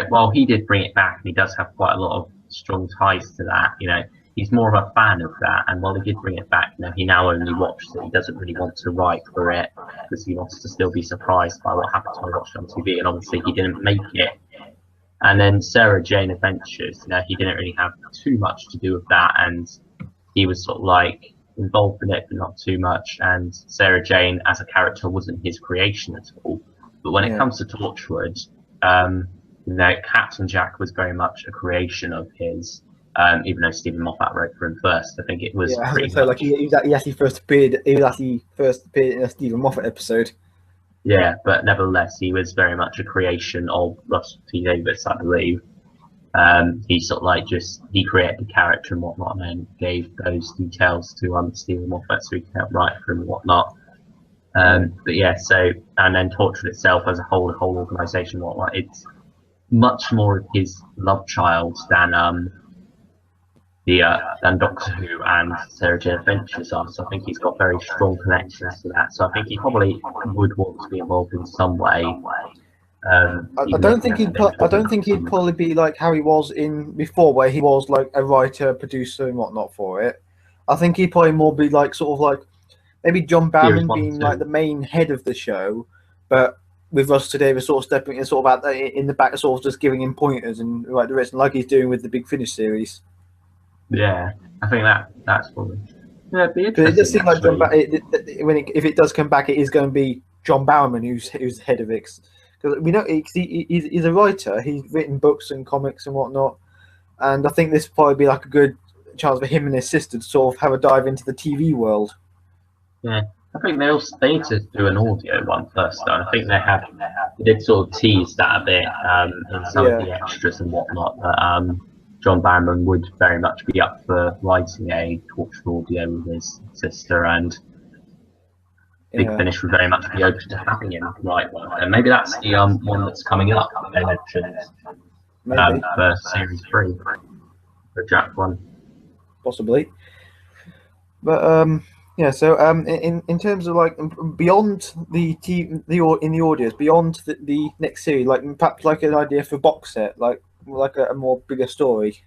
while he did bring it back, and he does have quite a lot of strong ties to that. He's more of a fan of that, and while he did bring it back, he now only watches it. He doesn't really want to write for it because he wants to still be surprised by what happens when he watches it on TV. And obviously, he didn't make it. And then Sarah Jane Adventures, he didn't really have too much to do with that, and he was sort of like involved in it, but not too much. And Sarah Jane as a character wasn't his creation at all. But when it comes to Torchwood, Captain Jack was very much a creation of his. Even though Stephen Moffat wrote for him first, I think it was. Yeah, so like he actually first appeared. He actually first appeared in a Stephen Moffat episode. Yeah, but nevertheless, he was very much a creation of Russell T Davies, I believe. He sort of like he created the character and whatnot, and then gave those details to Stephen Moffat so he could help write for him and whatnot. But yeah, and then Torchwood itself as a whole organisation and whatnot, it's much more of his love child than Doctor Who and Sarah Jane Adventures are. So I think he's got very strong connections to that. So I think he probably would want to be involved in some way. I don't think he'd probably be like how he was in before, where he was like a writer, producer, and whatnot for it. I think he'd probably more be like sort of like maybe John Bowman being like the main head of the show, but with Russell T Davies sort of stepping in, sort of in the back, sort of just giving him pointers and like the rest, like he's doing with the Big Finish series. Yeah, I think that's probably. Yeah, it'd be Because it does interesting seem like John actually. if it does come back, it is going to be John Barrowman who's the head of it. Because we know he's a writer. He's written books and comics and whatnot. And I think this would probably be like a good chance for him and his sister to sort of have a dive into the TV world. Yeah, I think they need to do an audio one first though. I think they did sort of tease that a bit in some of Yeah, the extras and whatnot. That John Barrowman would very much be up for writing a Torchwood audio with his sister, and Big yeah, Finish would very much be open to having him write one. And maybe that's the one that's coming up that they mentioned maybe, for series 3, the draft one. possibly. But yeah. So in terms of like beyond the TV, in the audios, beyond the next series, like perhaps like an idea for box set, like a more bigger story.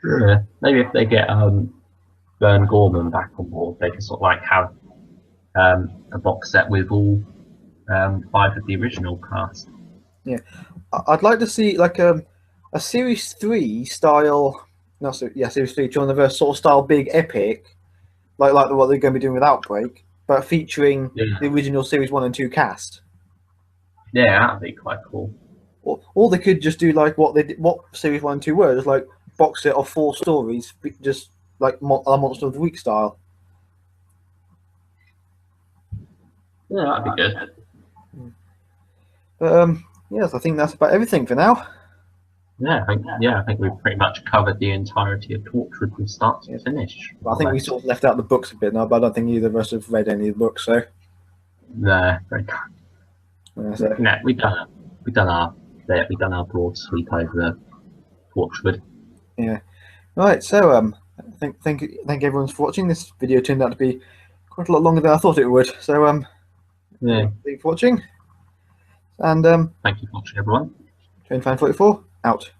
Sure. Maybe if they get Vern Gorman back on board, they can sort of like have a box set with all 5 of the original cast. Yeah, I'd like to see like a series 3 style. No, so yeah, series 3 John the Verse sort of style big epic, like what they're going to be doing with Outbreak, but featuring Yeah, the original series 1 and 2 cast. yeah, that'd be quite cool. Or they could just do like what series 1 and 2 were, just like box set of 4 stories, just like a Monster of the Week style. Yeah, that'd be good. But yes, I think that's about everything for now. I think we've pretty much covered the entirety of Torchwood from start to Yeah. finish. I think we sort of left out the books a bit now, but I don't think either of us have read any of the books. So, There, very so yeah, we've done our bit. We've done our broad sweep over Torchwood. yeah. Right. So thank everyone for watching. This video turned out to be quite a lot longer than I thought it would. So Yeah, thank you for watching, and thank you for watching, everyone. Train Fan 44 out.